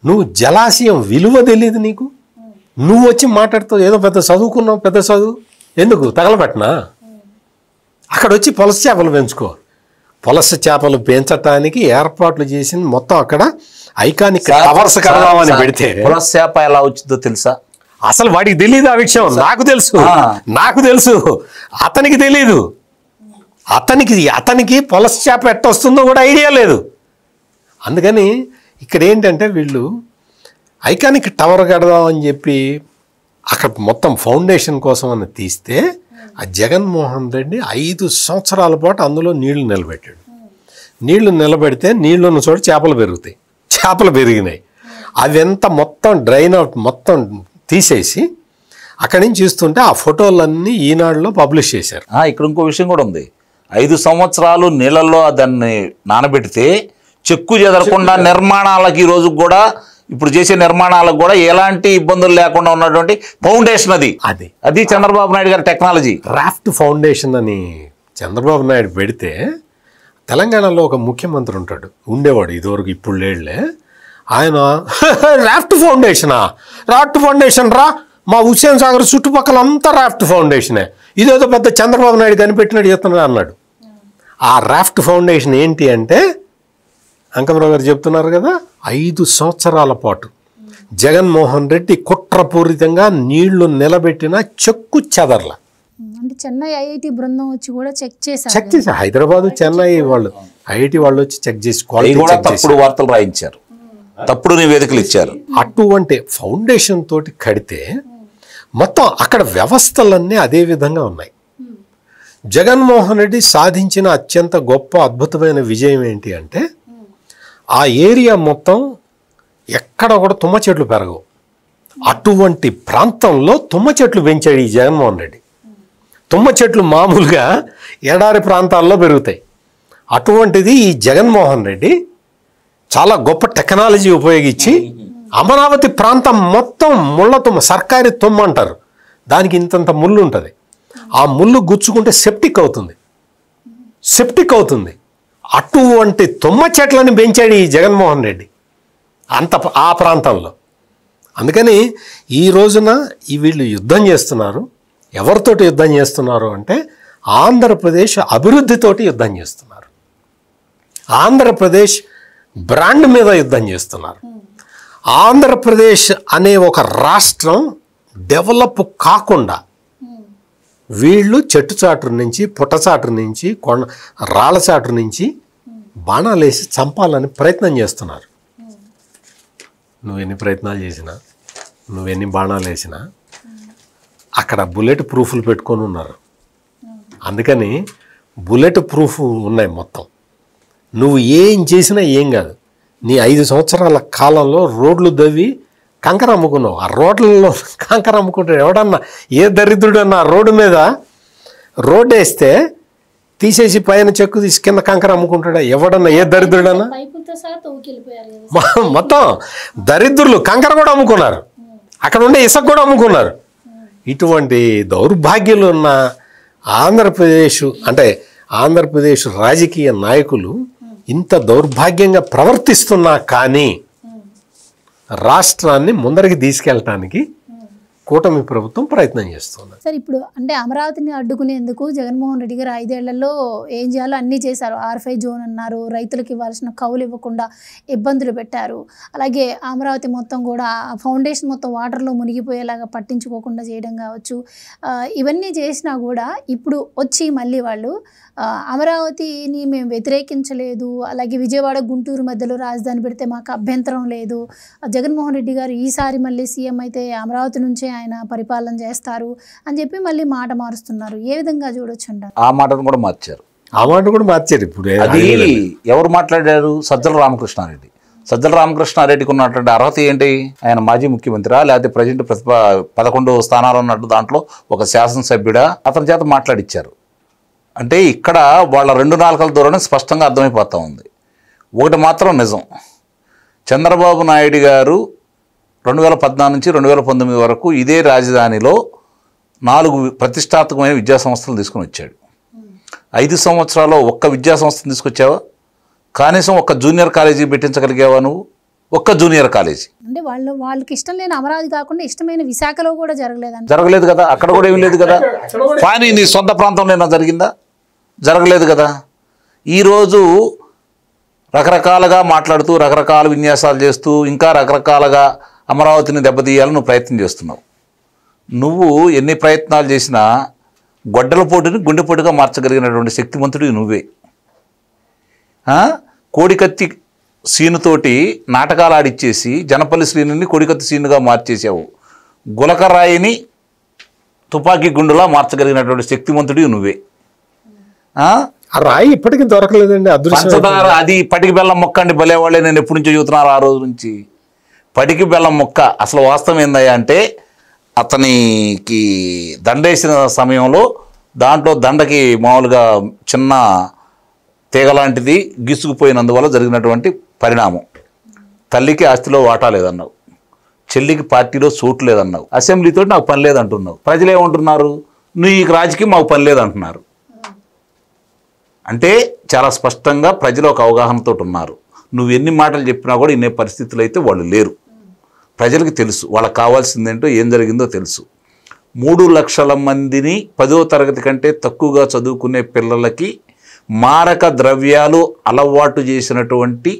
నువ్వు జలాశయం విలువ తెలియదు నీకు. నువ్వు వచ్చి మాట్లాడుతావు ఏదో పెద్ద చదువుకున్నావు, పెద్ద చదువు ఎందుకు తగలబెట్టనా? అక్కడ వచ్చి పులస చేపలు పెంచుకో. పులస చేపలు పెంచటానికి ఏర్పాట్లు చేసింది మొత్తం అక్కడ ఐకానిక్ టవర్స్ కడదామని పెడితే పులస చేప ఎలా వచ్చిందో తెలుసా? అసలు వాడికి తెలియదు ఆ విషయం. నాకు తెలుసు, అతనికి తెలీదు. అతనికి పులస చేప ఎట్ట వస్తుందో కూడా ఐడియా లేదు. అందుకని ఇక్కడ ఏంటంటే వీళ్ళు ఐకానిక్ టవర్ కడదామని చెప్పి అక్కడ మొత్తం ఫౌండేషన్ కోసం అని తీస్తే ఆ జగన్మోహన్ రెడ్డి 5 సంవత్సరాల పాటు అందులో నీళ్లు నిలబెట్టాడు. నీళ్లు నిలబెడితే నీళ్లు ఉన్న చోట చేపలు పెరుగుతాయి. చేపలు పెరిగినాయి. అవంతా మొత్తం డ్రైన్ అవుట్ మొత్తం తీసేసి అక్కడి నుంచి చూస్తుంటే ఆ ఫోటోలన్నీ ఈనాడులో పబ్లిష్ చేశారు. ఇక్కడ ఇంకో విషయం కూడా ఉంది. 5 సంవత్సరాలు నీళ్ళల్లో దాన్ని నానబెడితే చెక్కు చెదరకుండా నిర్మాణాలకు ఈ రోజు కూడా ఇప్పుడు చేసే నిర్మాణాలకు కూడా ఎలాంటి ఇబ్బందులు లేకుండా ఉన్నటువంటి ఫౌండేషన్ అది చంద్రబాబు నాయుడు గారి టెక్నాలజీ. రాఫ్ట్ ఫౌండేషన్ అని చంద్రబాబు నాయుడు పెడితే తెలంగాణలో ఒక ముఖ్యమంత్రి ఉండేవాడు ఇదివరకు, ఇప్పుడు లేడులే. ఆయన రాఫ్ట్ ఫౌండేషన్ రా, మా హుస్సేన్ సాగర్ చుట్టుపక్కల అంతా రాఫ్ట్ ఫౌండేషనే, ఇదేదో పెద్ద చంద్రబాబు నాయుడు కనిపెట్టినట్టు చెప్తున్నాడు అన్నాడు. ఆ రాఫ్ట్ ఫౌండేషన్ ఏంటి అంటే అంకమరావు గారు చెప్తున్నారు కదా, 5 సంవత్సరాల పాటు జగన్మోహన్ రెడ్డి కుట్రపూరితంగా నీళ్లు నిలబెట్టిన చెక్కు చెదర్ల. అంటే చెన్నై ఐఐటి బృందం వచ్చి కూడా చెక్ చేశారు. హైదరాబాద్ చెన్నై వాళ్ళు ఐఐటి వాళ్ళు వచ్చి చెక్ చేసి తప్పుడు వార్తలు రాయించారు, తప్పుడు నివేదికలు ఇచ్చారు. అటువంటి ఫౌండేషన్ తోటి కడితే మొత్తం అక్కడ వ్యవస్థలన్నీ అదే విధంగా ఉన్నాయి. జగన్మోహన్ రెడ్డి సాధించిన అత్యంత గొప్ప అద్భుతమైన విజయం ఏంటి అంటే ఆ ఏరియా మొత్తం ఎక్కడ కూడా తుమ్మ చెట్లు పెరగవు. అటువంటి ప్రాంతంలో తుమ్మ చెట్లు పెంచాడు ఈ జగన్మోహన్ రెడ్డి. తుమ్మ చెట్లు మామూలుగా ఎడారి ప్రాంతాల్లో పెరుగుతాయి. అటువంటిది ఈ జగన్మోహన్ రెడ్డి చాలా గొప్ప టెక్నాలజీ ఉపయోగించి అమరావతి ప్రాంతం మొత్తం ముళ్ళ తుమ్మ, సర్కారీ తుమ్మ అంటారు, దానికి ఇంతంత ముళ్ళు ఉంటుంది. ఆ ముళ్ళు గుచ్చుకుంటే సెప్టిక్ అవుతుంది. అటువంటి తుమ్మ చెట్లను పెంచాడు ఈ జగన్మోహన్ రెడ్డి ఆ ప్రాంతంలో. అందుకని ఈ రోజున వీళ్ళు యుద్ధం చేస్తున్నారు. ఎవరితోటి యుద్ధం చేస్తున్నారు అంటే ఆంధ్రప్రదేశ్ అభివృద్ధితోటి యుద్ధం చేస్తున్నారు. ఆంధ్రప్రదేశ్ బ్రాండ్ మీద యుద్ధం చేస్తున్నారు. ఆంధ్రప్రదేశ్ అనే ఒక రాష్ట్రం డెవలప్ కాకుండా వీళ్ళు చెట్టు చాటు నుంచి పుట్టచాటు నుంచి రాళ్ళ చాటు నుంచి బాణాలు వేసి చంపాలని ప్రయత్నం చేస్తున్నారు. నువ్వెన్ని ప్రయత్నాలు చేసినా, నువ్వెన్ని బాణాలు వేసినా అక్కడ బుల్లెట్ ప్రూఫ్లు పెట్టుకొని ఉన్నారు. అందుకని బుల్లెట్ ప్రూఫ్ ఉన్నాయి మొత్తం. నువ్వు ఏం చేసినా ఏం కాదు. నీ 5 సంవత్సరాల కాలంలో రోడ్లు దవ్వి కంకర అమ్ముకున్నావు. ఆ రోడ్లలో కంకర అమ్ముకుంటాడు ఎవడన్నా, ఏ దరిద్రుడన్నా రోడ్డు మీద రోడ్డు వేస్తే తీసేసి పైన చెక్కు తీసి కింద కంకర అమ్ముకుంటాడా ఎవడన్నా, ఏ దరిద్రుడన్నా? మొత్తం దరిద్రులు కంకర కూడా అమ్ముకున్నారు, అక్కడ ఉండే ఇసుక కూడా అమ్ముకున్నారు. ఇటువంటి దౌర్భాగ్యులు ఉన్న ఆంధ్రప్రదేశ్ రాజకీయ నాయకులు ఇంత దౌర్భాగ్యంగా ప్రవర్తిస్తున్నా కానీ రాష్ట్రాన్ని ముందరికి తీసుకెళ్ళటానికి కూటమి ప్రభుత్వం ప్రయత్నం చేస్తుంది. సార్, ఇప్పుడు అంటే అమరావతిని అడ్డుకునేందుకు జగన్మోహన్ రెడ్డి గారు 5 ఏళ్లలో ఏం చేయాలో అన్నీ చేశారు. R5 జోన్ అన్నారు, రైతులకు ఇవ్వాల్సిన కౌలు ఇవ్వకుండా ఇబ్బందులు పెట్టారు. అలాగే అమరావతి మొత్తం కూడా ఫౌండేషన్ మొత్తం వాటర్లో మునిగిపోయేలాగా పట్టించుకోకుండా చేయడం కావచ్చు. ఇవన్నీ చేసినా కూడా ఇప్పుడు వచ్చి మళ్ళీ వాళ్ళు అమరావతిని మేము వ్యతిరేకించలేదు, అలాగే విజయవాడ గుంటూరు మధ్యలో రాజధాని పెడితే మాకు అభ్యంతరం లేదు, జగన్మోహన్ రెడ్డి గారు ఈసారి మళ్ళీ సీఎం అయితే అమరావతి నుంచే ఆయన పరిపాలన చేస్తారు అని చెప్పి మళ్ళీ మాట మారుస్తున్నారు. ఏ విధంగా చూడొచ్చు అంటారు? ఆ మాటను కూడా మార్చారు. ఇప్పుడు అది ఎవరు మాట్లాడారు? సజ్జల రామకృష్ణారెడ్డి. సజ్జల రామకృష్ణారెడ్డికి ఉన్నటువంటి అర్హత ఏంటి? ఆయన మాజీ ముఖ్యమంత్రి, లేకపోతే ప్రజెంట్ 11 స్థానాలు ఉన్నట్టు దాంట్లో ఒక శాసనసభ్యుడా? అతని చేత మాట్లాడిచ్చారు. అంటే ఇక్కడ వాళ్ళ 2 నాలుకల ధోరణి స్పష్టంగా అర్థమైపోతూ ఉంది. ఒకటి మాత్రం నిజం, చంద్రబాబు నాయుడు గారు 2014 నుంచి 2019 వరకు ఇదే రాజధానిలో 4 ప్రతిష్టాత్మకమైన విద్యాసంస్థలు తీసుకుని వచ్చాడు. 5 సంవత్సరాల్లో ఒక్క విద్యాసంస్థను తీసుకొచ్చావా? కనీసం ఒక్క జూనియర్ కాలేజీ పెట్టించగలిగావా నువ్వు? ఒక్క జూనియర్ కాలేజీ అంటే వాళ్ళకి ఇష్టం లేని అమరావతి కాకుండా ఇష్టమైన విశాఖలో కూడా జరగలేదు కదా, అక్కడ కూడా ఏమీ లేదు కదా. కానీ నీ సొంత ప్రాంతంలో ఏమైనా జరిగిందా? జరగలేదు కదా. ఈరోజు రకరకాలుగా మాట్లాడుతూ రకరకాల విన్యాసాలు చేస్తూ ఇంకా రకరకాలుగా అమరావతిని దెబ్బతీయాలని నువ్వు ప్రయత్నం చేస్తున్నావు. నువ్వు ఎన్ని ప్రయత్నాలు చేసినా గొడ్డల పోటుని గుండెపోటుగా మార్చగలిగినటువంటి శక్తిమంతుడివి నువ్వే. కోడికత్తి సీనుతోటి నాటకాలు ఆడిచ్చేసి జనపల్లి శ్రీనుని కోడికత్తి సీనుగా మార్చేసావు. గులకరాయిని తుపాకీ గుండులా మార్చగలిగినటువంటి శక్తిమంతుడివి నువ్వే. రాయి ఇప్పటికీ దొరకలేదండి. పంచదార అది పటికి బెల్లం మొక్క అండి, భలేవాళ్ళే. నేను ఎప్పటి నుంచో చెబుతున్నారు ఆ రోజు నుంచి. పటికి బెల్లం మొక్క అసలు వాస్తవం ఏందయ్యా అంటే, అతనికి దండేసిన సమయంలో దాంట్లో దండకి మామూలుగా చిన్న తీగలాంటిది గిసుకుపోయినందువల్ల జరిగినటువంటి పరిణామం. తల్లికి ఆస్తిలో వాటా లేదన్నావు, చెల్లికి పార్టీలో చోటు లేదన్నావు, అసెంబ్లీతో నాకు పని లేదంటున్నావు. ప్రజలు ఏమంటున్నారు? నువ్వు ఈ రాజకీయం మాకు పని లేదంటున్నారు. అంటే చాలా స్పష్టంగా ప్రజలు ఒక అవగాహనతో ఉన్నారు. నువ్వు ఎన్ని మాటలు చెప్పినా కూడా ఇన్నే పరిస్థితులు అయితే వాళ్ళు లేరు. ప్రజలకు తెలుసు వాళ్ళకి కావాల్సిందేంటో, ఏం జరిగిందో తెలుసు. 3 లక్షల మందిని 10వ తరగతి కంటే తక్కువగా చదువుకునే పిల్లలకి మారక ద్రవ్యాలు అలవాటు చేసినటువంటి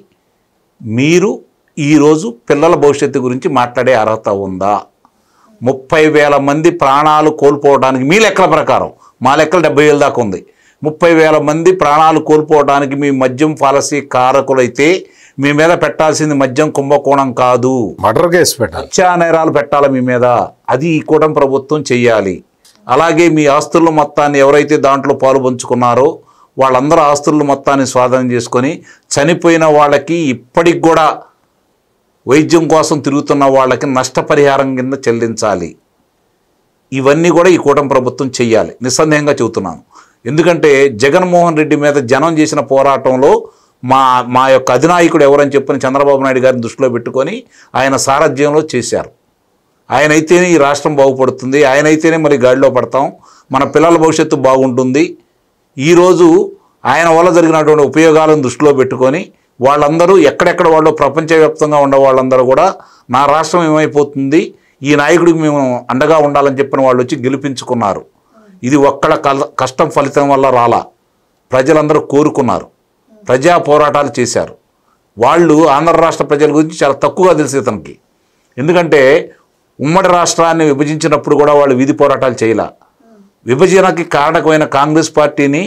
మీరు ఈరోజు పిల్లల భవిష్యత్తు గురించి మాట్లాడే అర్హత ఉందా? 30,000 మంది ప్రాణాలు కోల్పోవడానికి మీ లెక్కల ప్రకారం, మా లెక్కలు 70,000 దాకా ఉంది. 30,000 మంది ప్రాణాలు కోల్పోవడానికి మీ మద్యం పాలసీ కారకులైతే మీ మీద పెట్టాల్సింది మద్యం కుంభకోణం కాదు, మర్డర్ కేసు పెట్టాలి, హత్యా నేరాలు పెట్టాలి మీ మీద. అది ఈ కూటమి ప్రభుత్వం చెయ్యాలి. అలాగే మీ ఆస్తుల మొత్తాన్ని ఎవరైతే దాంట్లో పాలు పంచుకున్నారో వాళ్ళందరూ ఆస్తుల మొత్తాన్ని స్వాధీనం చేసుకొని చనిపోయిన వాళ్ళకి ఇప్పటికి కూడా వైద్యం కోసం తిరుగుతున్న వాళ్ళకి నష్టపరిహారం కింద చెల్లించాలి. ఇవన్నీ కూడా ఈ కూటమి ప్రభుత్వం చెయ్యాలి, నిస్సందేహంగా చెబుతున్నాను. ఎందుకంటే జగన్మోహన్ రెడ్డి మీద జనం చేసిన పోరాటంలో మా యొక్క అధినాయకుడు ఎవరని చెప్పని చంద్రబాబు నాయుడు గారిని దృష్టిలో పెట్టుకొని ఆయన సారథ్యంలో చేశారు. ఆయన అయితేనే ఈ రాష్ట్రం బాగుపడుతుంది, ఆయన అయితేనే మరి గాడిలో పడతాం, మన పిల్లల భవిష్యత్తు బాగుంటుంది. ఈరోజు ఆయన వల్ల జరిగినటువంటి ఉపయోగాలను దృష్టిలో పెట్టుకొని వాళ్ళందరూ ఎక్కడెక్కడ వాళ్ళు ప్రపంచవ్యాప్తంగా ఉన్న వాళ్ళందరూ కూడా నా రాష్ట్రం ఏమైపోతుంది, ఈ నాయకుడికి మేము అండగా ఉండాలని చెప్పిన వాళ్ళు వచ్చి గెలిపించుకున్నారు. ఇది ఒక్కళ్ళ కష్టం ఫలితం వల్ల రాలా, ప్రజలందరూ కోరుకున్నారు, ప్రజా పోరాటాలు చేశారు. వాళ్ళు ఆంధ్ర రాష్ట్ర ప్రజల గురించి చాలా తక్కువగా తెలుసు ఇతనికి. ఎందుకంటే ఉమ్మడి రాష్ట్రాన్ని విభజించినప్పుడు కూడా వాళ్ళు వీధి పోరాటాలు చేయలే. విభజనకి కారణకమైన కాంగ్రెస్ పార్టీని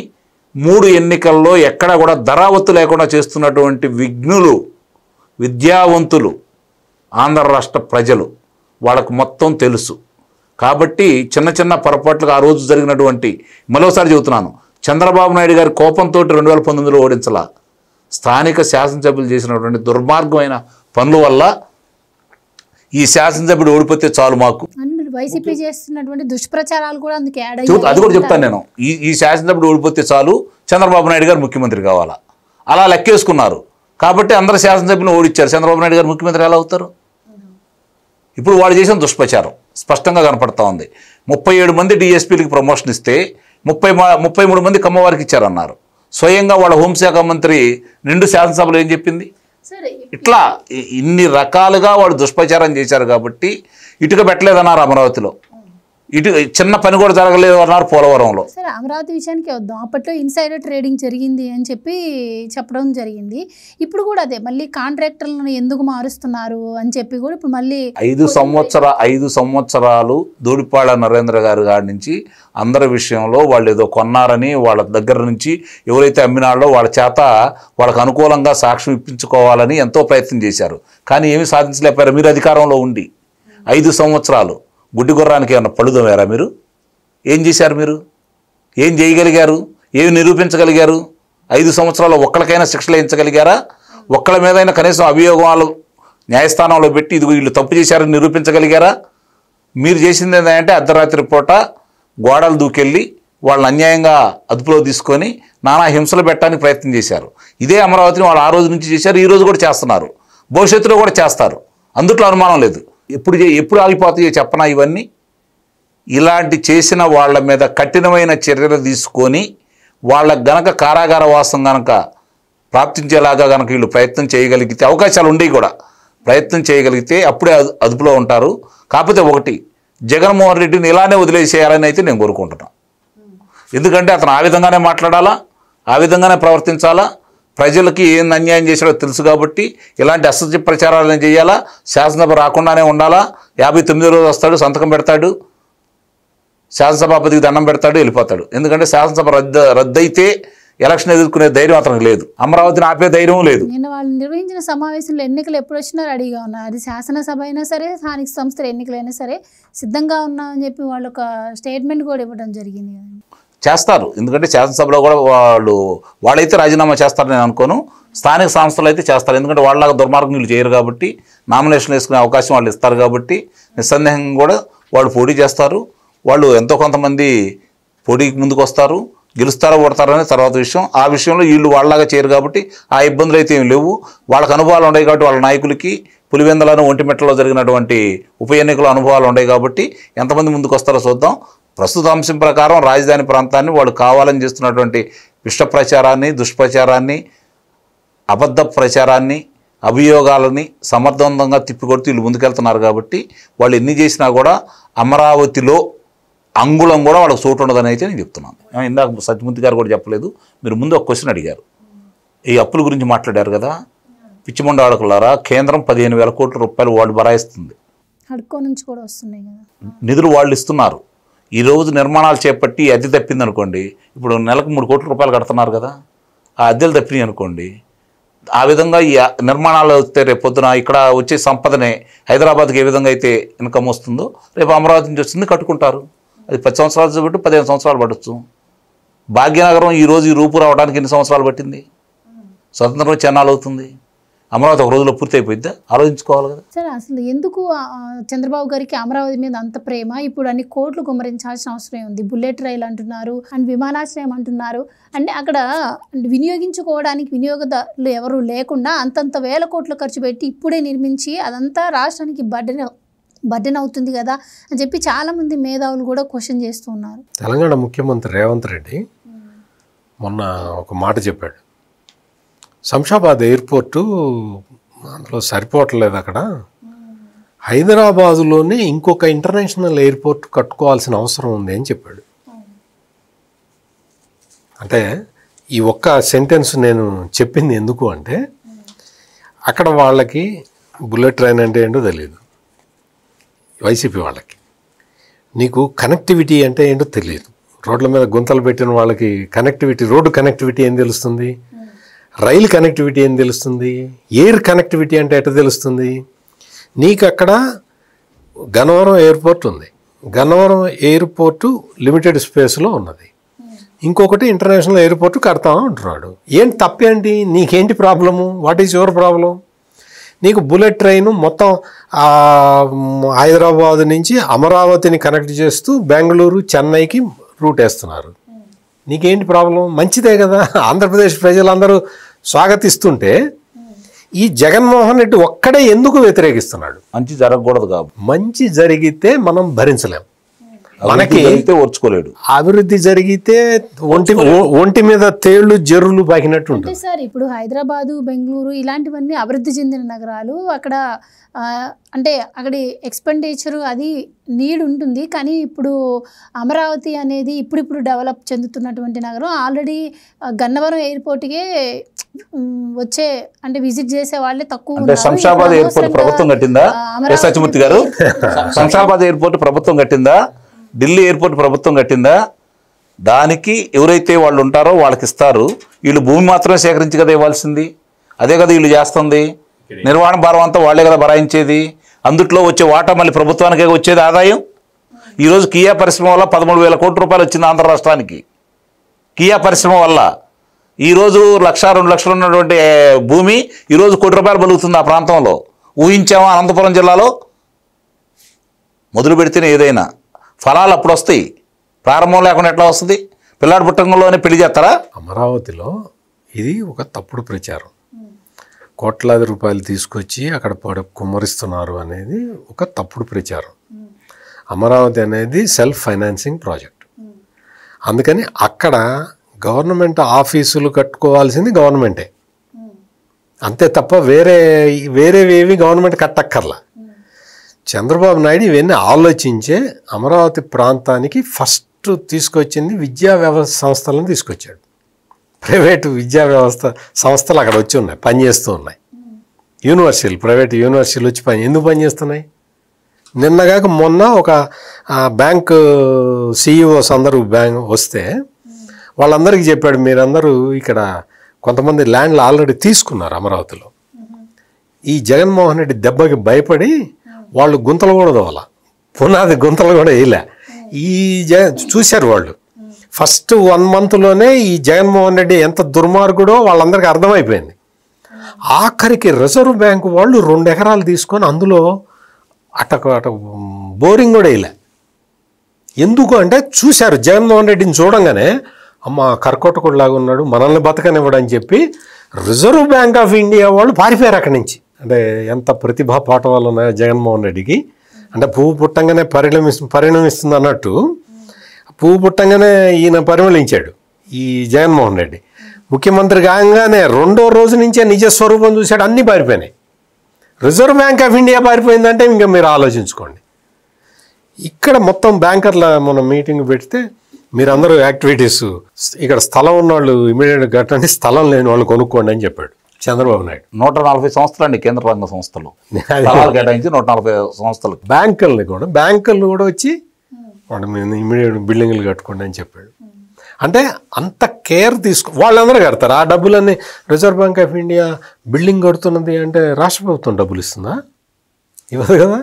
3 ఎన్నికల్లో ఎక్కడా కూడా ధరావత్తు లేకుండా చేస్తున్నటువంటి విఘ్నులు, విద్యావంతులు ఆంధ్ర రాష్ట్ర ప్రజలు. వాళ్ళకు మొత్తం తెలుసు. కాబట్టి చిన్న చిన్న పొరపాట్లకు ఆ రోజు జరిగినటువంటి, మరోసారి చెబుతున్నాను, చంద్రబాబు నాయుడు గారి కోపంతో 2019లో ఓడించలా. స్థానిక శాసనసభ్యులు చేసినటువంటి దుర్మార్గమైన పనుల వల్ల ఈ శాసనసభ్యుడు ఓడిపోతే చాలు మాకు. వైసీపీ చేస్తున్నటువంటి దుష్ప్రచారాలు కూడా అందుకే యాడ్ అది కూడా చెప్తాను నేను. ఈ శాసనసభ్యుడు ఓడిపోతే చాలు, చంద్రబాబు నాయుడు గారు ముఖ్యమంత్రి కావాలా, అలా లెక్కేసుకున్నారు. కాబట్టి అందరు శాసనసభ్యులను ఓడించారు. చంద్రబాబు నాయుడు గారు ముఖ్యమంత్రి ఎలా అవుతారు? ఇప్పుడు వాళ్ళు చేసిన దుష్ప్రచారం స్పష్టంగా కనపడతా ఉంది. 37 మంది డిఎస్పీలకి ప్రమోషన్ ఇస్తే 33 మంది కమ్మవారికి ఇచ్చారన్నారు. స్వయంగా వాళ్ళ హోంశాఖ మంత్రి 2 శాసనసభలో ఏం చెప్పింది? ఇట్లా ఇన్ని రకాలుగా వాళ్ళు దుష్ప్రచారం చేశారు. కాబట్టి ఇటుక పెట్టలేదన్నారు అమరావతిలో, ఇటు చిన్న పని కూడా జరగలేదు అన్నారు పోలవరంలో. సరే, అమరావతి విషయానికి వద్దాం. అప్పట్లో ఇన్సైడర్ ట్రేడింగ్ జరిగింది అని చెప్పడం జరిగింది. ఇప్పుడు కూడా అదే మళ్ళీ కాంట్రాక్టర్లను ఎందుకు మారుస్తున్నారు అని చెప్పి కూడా ఇప్పుడు మళ్ళీ 5 సంవత్సరాలు దూడిపాళ్ళ నరేంద్ర గారి నుంచి అందరి విషయంలో వాళ్ళు ఏదో కొన్నారని వాళ్ళ దగ్గర నుంచి ఎవరైతే అమ్మినాళ్ళో వాళ్ళ చేత వాళ్ళకు అనుకూలంగా సాక్ష్యం ఇప్పించుకోవాలని ఎంతో ప్రయత్నం చేశారు. కానీ ఏమీ సాధించలేకపోయారు. మీరు అధికారంలో ఉండి 5 సంవత్సరాలు గుడ్డి గుర్రానికి ఏమన్నా పళ్ళుదోమారా? మీరు ఏం చేశారు? మీరు ఏం చేయగలిగారు? ఏమి నిరూపించగలిగారు? 5 సంవత్సరాలు ఒక్కరికైనా శిక్షలు వేయించగలిగారా? ఒక్కళ్ళ మీదైనా కనీసం అభియోగాలు న్యాయస్థానంలో పెట్టి ఇదిగో వీళ్ళు తప్పు చేశారని నిరూపించగలిగారా? మీరు చేసింది ఏంటంటే అర్ధరాత్రి పూట గోడలు దూకెళ్ళి వాళ్ళని అన్యాయంగా అదుపులో తీసుకొని నానా హింసలు పెట్టడానికి ప్రయత్నం చేశారు. ఇదే అమరావతిని వాళ్ళు ఆ రోజు నుంచి చేశారు, ఈ రోజు కూడా చేస్తున్నారు, భవిష్యత్తులో కూడా చేస్తారు. అందుట్లో అనుమానం లేదు. ఎప్పుడు ఆగిపోతాయో చెప్పనా ఇవన్నీ? ఇలాంటి చేసిన వాళ్ళ మీద కఠినమైన చర్యలు తీసుకొని వాళ్ళకు గనక కారాగార వాసం గనక ప్రాప్తించేలాగా గనక వీళ్ళు ప్రయత్నం చేయగలిగితే, అవకాశాలు ఉండేవి కూడా, ప్రయత్నం చేయగలిగితే అప్పుడే అదుపులో ఉంటారు. కాకపోతే ఒకటి, జగన్మోహన్ రెడ్డిని ఇలానే వదిలేసేయాలని అయితే నేను కోరుకుంటున్నాను. ఎందుకంటే అతను ఆ విధంగానే మాట్లాడాలా, ఆ విధంగానే ప్రవర్తించాలా, ప్రజలకి ఏం అన్యాయం చేశాడో తెలుసు. కాబట్టి ఇలాంటి అసత్య ప్రచారాలను చేయాలా, శాసనసభ రాకుండానే ఉండాలా. 59 రోజు వస్తాడు, సంతకం పెడతాడు, శాసనసభాపతికి దండం పెడతాడు, వెళ్ళిపోతాడు. ఎందుకంటే శాసనసభ రద్దయితే ఎలక్షన్ ఎదుర్కొనే ధైర్యం అతనికి లేదు, అమరావతిని ఆపే ధైర్యం లేదు. నిన్న వాళ్ళు నిర్వహించిన సమావేశంలో ఎన్నికలు ఎప్పుడు వచ్చినా రెడీగా ఉన్నారు. అది శాసనసభ అయినా సరే, స్థానిక సంస్థల ఎన్నికలైనా సరే సిద్ధంగా ఉన్నామని చెప్పి వాళ్ళు ఒక స్టేట్మెంట్ కూడా ఇవ్వడం జరిగింది. చేస్తారు. ఎందుకంటే శాసనసభలో కూడా వాళ్ళైతే రాజీనామా చేస్తారని నేను అనుకోను. స్థానిక సంస్థలు అయితే చేస్తారు. ఎందుకంటే వాళ్ళలాగా దుర్మార్గం చేయరు కాబట్టి, నామినేషన్ వేసుకునే అవకాశం వాళ్ళు ఇస్తారు కాబట్టి నిస్సందేహంగా కూడా వాళ్ళు పోటీ చేస్తారు. వాళ్ళు ఎంతో కొంతమంది పోటీకి ముందుకు వస్తారు, గెలుస్తారో ఓడతారనే తర్వాత విషయం. ఆ విషయంలో వీళ్ళు వాళ్ళలాగా చేయరు కాబట్టి ఆ ఇబ్బందులు అయితే ఏమి లేవు. వాళ్ళకి అనుభవాలు ఉన్నాయి కాబట్టి, వాళ్ళ నాయకులకి పులివెందులను ఒంటిమిట్టలో జరిగినటువంటి ఉప ఎన్నికల అనుభవాలు ఉన్నాయి కాబట్టి ఎంతమంది ముందుకు వస్తారో చూద్దాం. ప్రస్తుత అంశం ప్రకారం రాజధాని ప్రాంతాన్ని వాళ్ళు కావాలని చేస్తున్నటువంటి విష ప్రచారాన్ని, దుష్ప్రచారాన్ని, అబద్ధ ప్రచారాన్ని, అభియోగాలని సమర్థవంతంగా తిప్పికొడుతూ వీళ్ళు ముందుకెళ్తున్నారు. కాబట్టి వాళ్ళు ఎన్ని చేసినా కూడా అమరావతిలో అంగుళం కూడా వాళ్ళకి చోటు ఉండదని అయితే నేను చెప్తున్నాను. ఇందాక సత్యమూర్తి గారు కూడా చెప్పలేదు. మీరు ముందు ఒక క్వశ్చన్ అడిగారు, ఈ అప్పుల గురించి మాట్లాడారు కదా. పిచ్చిమండ ఆడకులారా, కేంద్రం 15,000 కోట్ల రూపాయలు వాళ్ళు బరాయిస్తుంది. హడ్కో నుంచి కూడా వస్తున్నాయి కదా నిధులు, వాళ్ళు ఇస్తున్నారు. ఈరోజు నిర్మాణాలు చేపట్టి అద్దె తప్పింది అనుకోండి, ఇప్పుడు నెలకు 3 కోట్ల రూపాయలు కడుతున్నారు కదా, ఆ అద్దెలు తప్పినాయి అనుకోండి. ఆ విధంగా ఈ నిర్మాణాలు వస్తే రేపు పొద్దున ఇక్కడ వచ్చే సంపదనే హైదరాబాద్కి ఏ విధంగా అయితే ఇన్కమ్ వస్తుందో రేపు అమరావతి నుంచి వస్తుంది, కట్టుకుంటారు. అది 10 సంవత్సరాలు పట్టు 15 సంవత్సరాలు పడవచ్చు. భాగ్యనగరం ఈరోజు ఈ రూపు రావడానికి ఎన్ని సంవత్సరాలు పట్టింది? స్వతంత్రం వచ్చి ఎన్నాళ్ళు అవుతుంది? అమరావతి ఒక రోజులో పూర్తి అయిపోయిద్దా? ఆలోచించుకోవాలి కదా. సరే, అసలు ఎందుకు చంద్రబాబు గారికి అమరావతి మీద అంత ప్రేమ? ఇప్పుడు అన్ని కోట్లు గుమ్మరించాల్సిన అవసరం ఉంది. బుల్లెట్ రైలు అంటున్నారు, అండ్ విమానాశ్రయం అంటున్నారు. అంటే అక్కడ వినియోగించుకోవడానికి వినియోగదారులు ఎవరు లేకుండా అంతంత వేల కోట్లు ఖర్చు పెట్టి ఇప్పుడే నిర్మించి అదంతా రాష్ట్రానికి బర్డెన్ అవుతుంది కదా అని చెప్పి చాలామంది మేధావులు కూడా క్వశ్చన్ చేస్తూ ఉన్నారు. తెలంగాణ ముఖ్యమంత్రి రేవంత్ రెడ్డి మొన్న ఒక మాట చెప్పాడు, శంషాబాద్ ఎయిర్పోర్టు అందులో సరిపోవట్లేదు, అక్కడ హైదరాబాదులోనే ఇంకొక ఇంటర్నేషనల్ ఎయిర్పోర్ట్ కట్టుకోవాల్సిన అవసరం ఉంది అని చెప్పాడు. అంటే ఈ ఒక్క సెంటెన్స్ నేను చెప్పింది ఎందుకు అంటే, అక్కడ వాళ్ళకి బుల్లెట్ ట్రైన్ అంటే ఏంటో తెలియదు, వైసీపీ వాళ్ళకి. నీకు కనెక్టివిటీ అంటే ఏంటో తెలియదు. రోడ్ల మీద గుంతలు పెట్టిన వాళ్ళకి కనెక్టివిటీ, రోడ్డు కనెక్టివిటీ ఏం తెలుస్తుంది, రైలు కనెక్టివిటీ ఏం తెలుస్తుంది, ఎయిర్ కనెక్టివిటీ అంటే ఎట్లా తెలుస్తుంది. నీకు అక్కడ గన్నవరం ఎయిర్పోర్ట్ ఉంది, గన్నవరం ఎయిర్పోర్టు లిమిటెడ్ స్పేస్లో ఉన్నది, ఇంకొకటి ఇంటర్నేషనల్ ఎయిర్పోర్ట్ కడతాం అంటున్నాడు. ఏంటి తప్పేంటి, నీకేంటి problem, what is your problem? నీకు బుల్లెట్ ట్రైన్ మొత్తం హైదరాబాద్ నుంచి అమరావతిని కనెక్ట్ చేస్తూ బెంగళూరు చెన్నైకి రూట్ వేస్తున్నారు. నీకేంటి ప్రాబ్లం? మంచిదే కదా, ఆంధ్రప్రదేశ్ ప్రజలందరూ స్వాగతిస్తుంటే ఈ జగన్మోహన్ రెడ్డి ఒక్కడే ఎందుకు వ్యతిరేకిస్తున్నాడు? మంచి జరగకూడదు కాబట్టి. మంచి జరిగితే మనం భరించలేం, మనకి ఓర్చుకోలేడు. అభివృద్ధి జరిగితే ఒంటి మీద తేళ్లు జర్రులు పాకినట్టు ఉంటుంది. సార్ ఇప్పుడు హైదరాబాదు, బెంగళూరు ఇలాంటివన్నీ అభివృద్ధి చెందిన నగరాలు. అక్కడ అంటే అక్కడి ఎక్స్పెండిచరు అది నీడ్ ఉంటుంది. కానీ ఇప్పుడు అమరావతి అనేది ఇప్పుడిప్పుడు డెవలప్ చెందుతున్నటువంటి నగరం. ఆల్రెడీ గన్నవరం ఎయిర్పోర్ట్కే వచ్చే అంటే విజిట్ చేసే వాళ్ళే తక్కువ. అంటే శంషాబాద్ ఎయిర్పోర్ట్ ప్రభుత్వం కట్టిందా సత్యమూర్తి గారు? శంషాబాద్ ఎయిర్పోర్ట్ ప్రభుత్వం కట్టిందా? ఢిల్లీ ఎయిర్పోర్ట్ ప్రభుత్వం కట్టిందా? దానికి ఎవరైతే వాళ్ళు ఉంటారో వాళ్ళకి ఇస్తారు. వీళ్ళు భూమి మాత్రమే సేకరించి కదా ఇవ్వాల్సింది. అదే కదా వీళ్ళు చేస్తుంది. నిర్వహణ భారం అంతా వాళ్ళే కదా భరాయించేది. అందుట్లో వచ్చే వాటా మళ్ళీ ప్రభుత్వానికే వచ్చేది ఆదాయం. ఈరోజు కియా పరిశ్రమ వల్ల 13,000 కోట్ల రూపాయలు వచ్చింది ఆంధ్ర రాష్ట్రానికి. కియా పరిశ్రమ వల్ల ఈరోజు 1,00,000, 2 లక్షలు ఉన్నటువంటి భూమి ఈరోజు కోటి రూపాయలు బలుగుతుంది ఆ ప్రాంతంలో. ఊహించామా? అనంతపురం జిల్లాలో మొదలు పెడితేనే ఏదైనా ఫలాలు అప్పుడు వస్తాయి. ప్రారంభం లేకుండా ఎట్లా వస్తుంది? పిల్లాడి పుట్టంలోనే పెళ్లి చేస్తారా? అమరావతిలో ఇది ఒక తప్పుడు ప్రచారం. కోట్లాది రూపాయలు తీసుకొచ్చి అక్కడ కుమ్మరిస్తున్నారు అనేది ఒక తప్పుడు ప్రచారం. అమరావతి అనేది సెల్ఫ్ ఫైనాన్సింగ్ ప్రాజెక్ట్. అందుకని అక్కడ గవర్నమెంట్ ఆఫీసులు కట్టుకోవాల్సింది గవర్నమెంటే, అంతే తప్ప వేరేవేవి గవర్నమెంట్ కట్టక్కర్లా. చంద్రబాబు నాయుడు ఇవన్నీ ఆలోచించే అమరావతి ప్రాంతానికి ఫస్ట్ తీసుకొచ్చింది విద్యా వ్యవస్థ సంస్థలను తీసుకొచ్చాడు. ప్రైవేటు విద్యా వ్యవస్థ సంస్థలు అక్కడ వచ్చి ఉన్నాయి, పనిచేస్తూ ఉన్నాయి. యూనివర్సిటీలు, ప్రైవేట్ యూనివర్సిటీలు వచ్చి ఎందుకు పనిచేస్తున్నాయి? నిన్నగాక మొన్న ఒక బ్యాంకు సిఇఓస్ అందరూ వస్తే వాళ్ళందరికీ చెప్పాడు, మీరందరూ ఇక్కడ కొంతమంది ల్యాండ్లు ఆల్రెడీ తీసుకున్నారు అమరావతిలో. ఈ జగన్మోహన్ రెడ్డి దెబ్బకి భయపడి వాళ్ళు గుంతలు కూడా దోవాల, పునాది గుంతలు కూడా వేయలే. చూశారు వాళ్ళు. ఫస్ట్ 1 మంత్లోనే ఈ జగన్మోహన్ రెడ్డి ఎంత దుర్మార్గుడో వాళ్ళందరికీ అర్థమైపోయింది. ఆఖరికి రిజర్వ్ బ్యాంకు వాళ్ళు 2 ఎకరాలు తీసుకొని అందులో అట బోరింగ్ కూడా వేయలే. ఎందుకు అంటే చూశారు జగన్మోహన్ రెడ్డిని చూడంగానే, అమ్మ కర్కోటకుడిలాగా ఉన్నాడు, మనల్ని బతకనివ్వడని చెప్పి రిజర్వ్ బ్యాంక్ ఆఫ్ ఇండియా వాళ్ళు పారిపోయారు అక్కడి నుంచి. అంటే ఎంత ప్రతిభా పాఠవాలు ఉన్నాయో జగన్మోహన్ రెడ్డికి. అంటే పువ్వు పుట్టంగానే పరిణమిస్తుంది అన్నట్టు పువ్వు పుట్టంగానే ఈయన పరిమళించాడు ఈ జగన్మోహన్ రెడ్డి. ముఖ్యమంత్రి కాగానే 2వ రోజు నుంచే నిజ స్వరూపం చూశాడు, అన్నీ పారిపోయినాయి. రిజర్వ్ బ్యాంక్ ఆఫ్ ఇండియా పారిపోయిందంటే ఇంకా మీరు ఆలోచించుకోండి. ఇక్కడ మొత్తం బ్యాంకర్ల మనం మీటింగ్ పెడితే మీరందరూ యాక్టివిటీస్, ఇక్కడ స్థలం ఉన్నవాళ్ళు ఇమీడియట్గా కట్టండి, స్థలం లేని వాళ్ళు కొనుక్కోండి అని చెప్పాడు చంద్రబాబు నాయుడు. 140 సంస్థలు అండి కేంద్ర రంగ సంస్థలు కేటాయించి 140 సంస్థలు. బ్యాంకులు కూడా వచ్చి వాడు మేము ఇమీడియట్ బిల్డింగ్లు కట్టుకోండి అని చెప్పాడు. అంటే అంత కేర్ వాళ్ళందరూ కడతారు. ఆ డబ్బులన్నీ reserve bank of India building కడుతున్నది అంటే రాష్ట్ర ప్రభుత్వం డబ్బులు ఇస్తుందా? ఇవ్వదు కదా.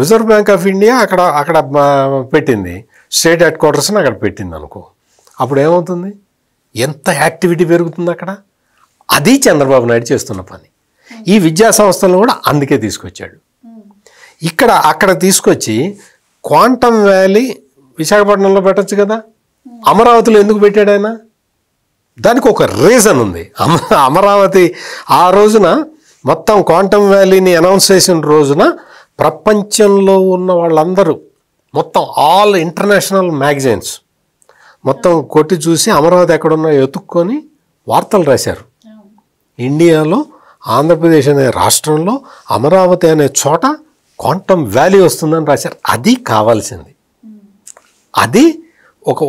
రిజర్వ్ బ్యాంక్ ఆఫ్ ఇండియా అక్కడ పెట్టింది, స్టేట్ హెడ్ క్వార్టర్స్ని అక్కడ పెట్టింది అనుకో, అప్పుడు ఏమవుతుంది? ఎంత యాక్టివిటీ పెరుగుతుంది అక్కడ. అది చంద్రబాబు నాయుడు చేస్తున్న పని. ఈ విద్యా సంస్థలను కూడా అందుకే తీసుకొచ్చాడు. అక్కడ తీసుకొచ్చి క్వాంటమ్ వ్యాలీ విశాఖపట్నంలో పెట్టచ్చు కదా, అమరావతిలో ఎందుకు పెట్టాడు ఆయన? దానికి ఒక రీజన్ ఉంది. అమరావతి ఆ రోజున మొత్తం క్వాంటమ్ వ్యాలీని అనౌన్స్ చేసిన రోజున ప్రపంచంలో ఉన్న వాళ్ళందరూ మొత్తం ఆల్ ఇంటర్నేషనల్ మ్యాగజైన్స్ మొత్తం కొట్టి చూసి అమరావతి ఎక్కడున్నా ఎతుక్కొని వార్తలు రాశారు. ఇండియాలో ఆంధ్రప్రదేశ్ అనే రాష్ట్రంలో అమరావతి అనే చోట క్వాంటమ్ వ్యాలీ వస్తుందని రాశారు. అది కావాల్సింది. అది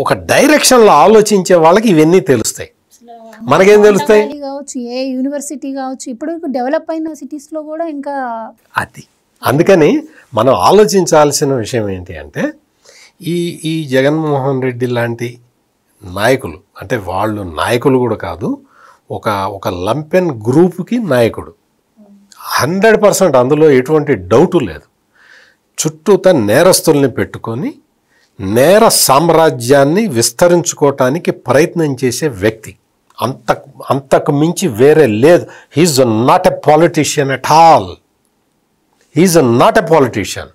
ఒక డైరెక్షన్లో ఆలోచించే వాళ్ళకి ఇవన్నీ తెలుస్తాయి. మనకేం తెలుస్తాయి? కావచ్చు, ఏ యూనివర్సిటీ కావచ్చు, ఇప్పుడు డెవలప్ అయిన సిటీస్లో కూడా ఇంకా అది అందుకని మనం ఆలోచించాల్సిన విషయం ఏంటి అంటే ఈ జగన్మోహన్ రెడ్డి లాంటి నాయకులు, అంటే వాళ్ళు నాయకులు కూడా కాదు, ఒక లంపెన్ గ్రూప్కి నాయకుడు 100%, అందులో ఎటువంటి డౌటు లేదు. చుట్టూత నేరస్తుల్ని పెట్టుకొని నేర సామ్రాజ్యాన్ని విస్తరించుకోవటానికి ప్రయత్నం చేసే వ్యక్తి. అంతకు మించి వేరే లేదు. He's not a politician at all. He's not a politician.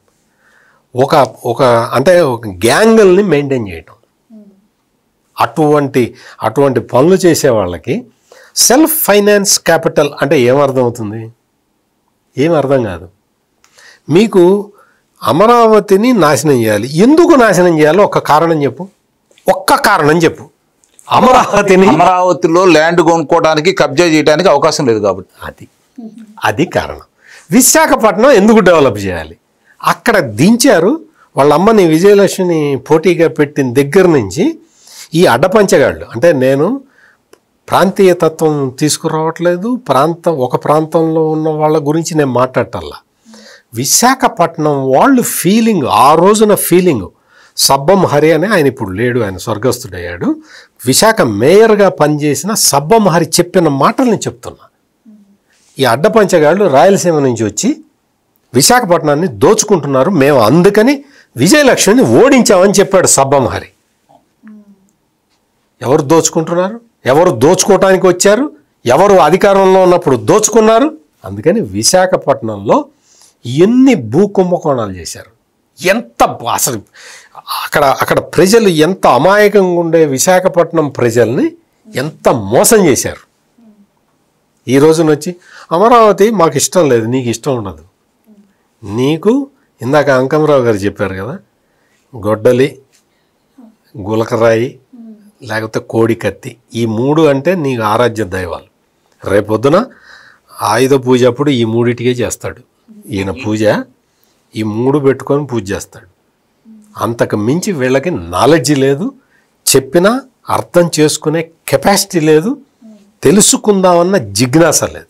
అంటే ఒక గ్యాంగుల్ని మెయింటైన్ చేయటం, అటువంటి పనులు చేసే వాళ్ళకి సెల్ఫ్ ఫైనాన్స్ క్యాపిటల్ అంటే ఏమర్థం అవుతుంది? ఏం అర్థం కాదు. మీకు అమరావతిని నాశనం చేయాలి, ఎందుకు నాశనం చేయాలో ఒక్క కారణం చెప్పు. అమరావతిలో ల్యాండ్ కొనుక్కోవడానికి, కబ్జా చేయడానికి అవకాశం లేదు కాబట్టి అది కారణం. విశాఖపట్నం ఎందుకు డెవలప్ చేయాలి? అక్కడ దించారు. వాళ్ళ అమ్మని విజయలక్ష్మిని పోటీగా పెట్టిన దగ్గర నుంచి ఈ అడ్డపంచగాళ్ళు, అంటే నేను ప్రాంతీయతత్వం తీసుకురావట్లేదు, ఒక ప్రాంతంలో ఉన్న వాళ్ళ గురించి నేను మాట్లాడటల్లా. విశాఖపట్నం వాళ్ళు ఫీలింగ్, ఆ రోజున ఫీలింగ్, సబ్బం హరి అని ఆయన ఇప్పుడు లేడు, ఆయన స్వర్గస్థుడయ్యాడు. విశాఖ మేయర్గా పనిచేసిన సబ్బం హరి చెప్పిన మాటల్ని చెప్తున్నా. ఈ అడ్డపంచగాళ్ళు రాయలసీమ నుంచి వచ్చి విశాఖపట్నాన్ని దోచుకుంటున్నారు, మేము అందుకని విజయలక్ష్మిని ఓడించామని చెప్పాడు సబ్బం హరి. ఎవరు దోచుకుంటున్నారు? ఎవరు దోచుకోవటానికి వచ్చారు? ఎవరు అధికారంలో ఉన్నప్పుడు దోచుకున్నారు? అందుకని విశాఖపట్నంలో ఎన్ని భూ కుంభకోణాలు చేశారు, అసలు అక్కడ ప్రజలు ఎంత అమాయకంగా ఉండే విశాఖపట్నం ప్రజల్ని ఎంత మోసం చేశారు. ఈ రోజున వచ్చి అమరావతి మాకు ఇష్టం లేదు, నీకు ఇష్టం ఉండదు. నీకు ఇందాక అంకమరావు గారు చెప్పారు కదా, గొడ్డలి, గులకరాయి, లేకపోతే కోడి కత్తి, ఈ 3 అంటే నీకు ఆరాధ్య దైవాలు. రేపొద్దున ఆయుధ పూజ అప్పుడు ఈ 3టికే చేస్తాడు ఈయన పూజ. ఈ 3 పెట్టుకొని పూజ చేస్తాడు. అంతకు మించి వీళ్ళకి నాలెడ్జ్ లేదు, చెప్పినా అర్థం చేసుకునే కెపాసిటీ లేదు, తెలుసుకుందామన్న జిజ్ఞాస లేదు.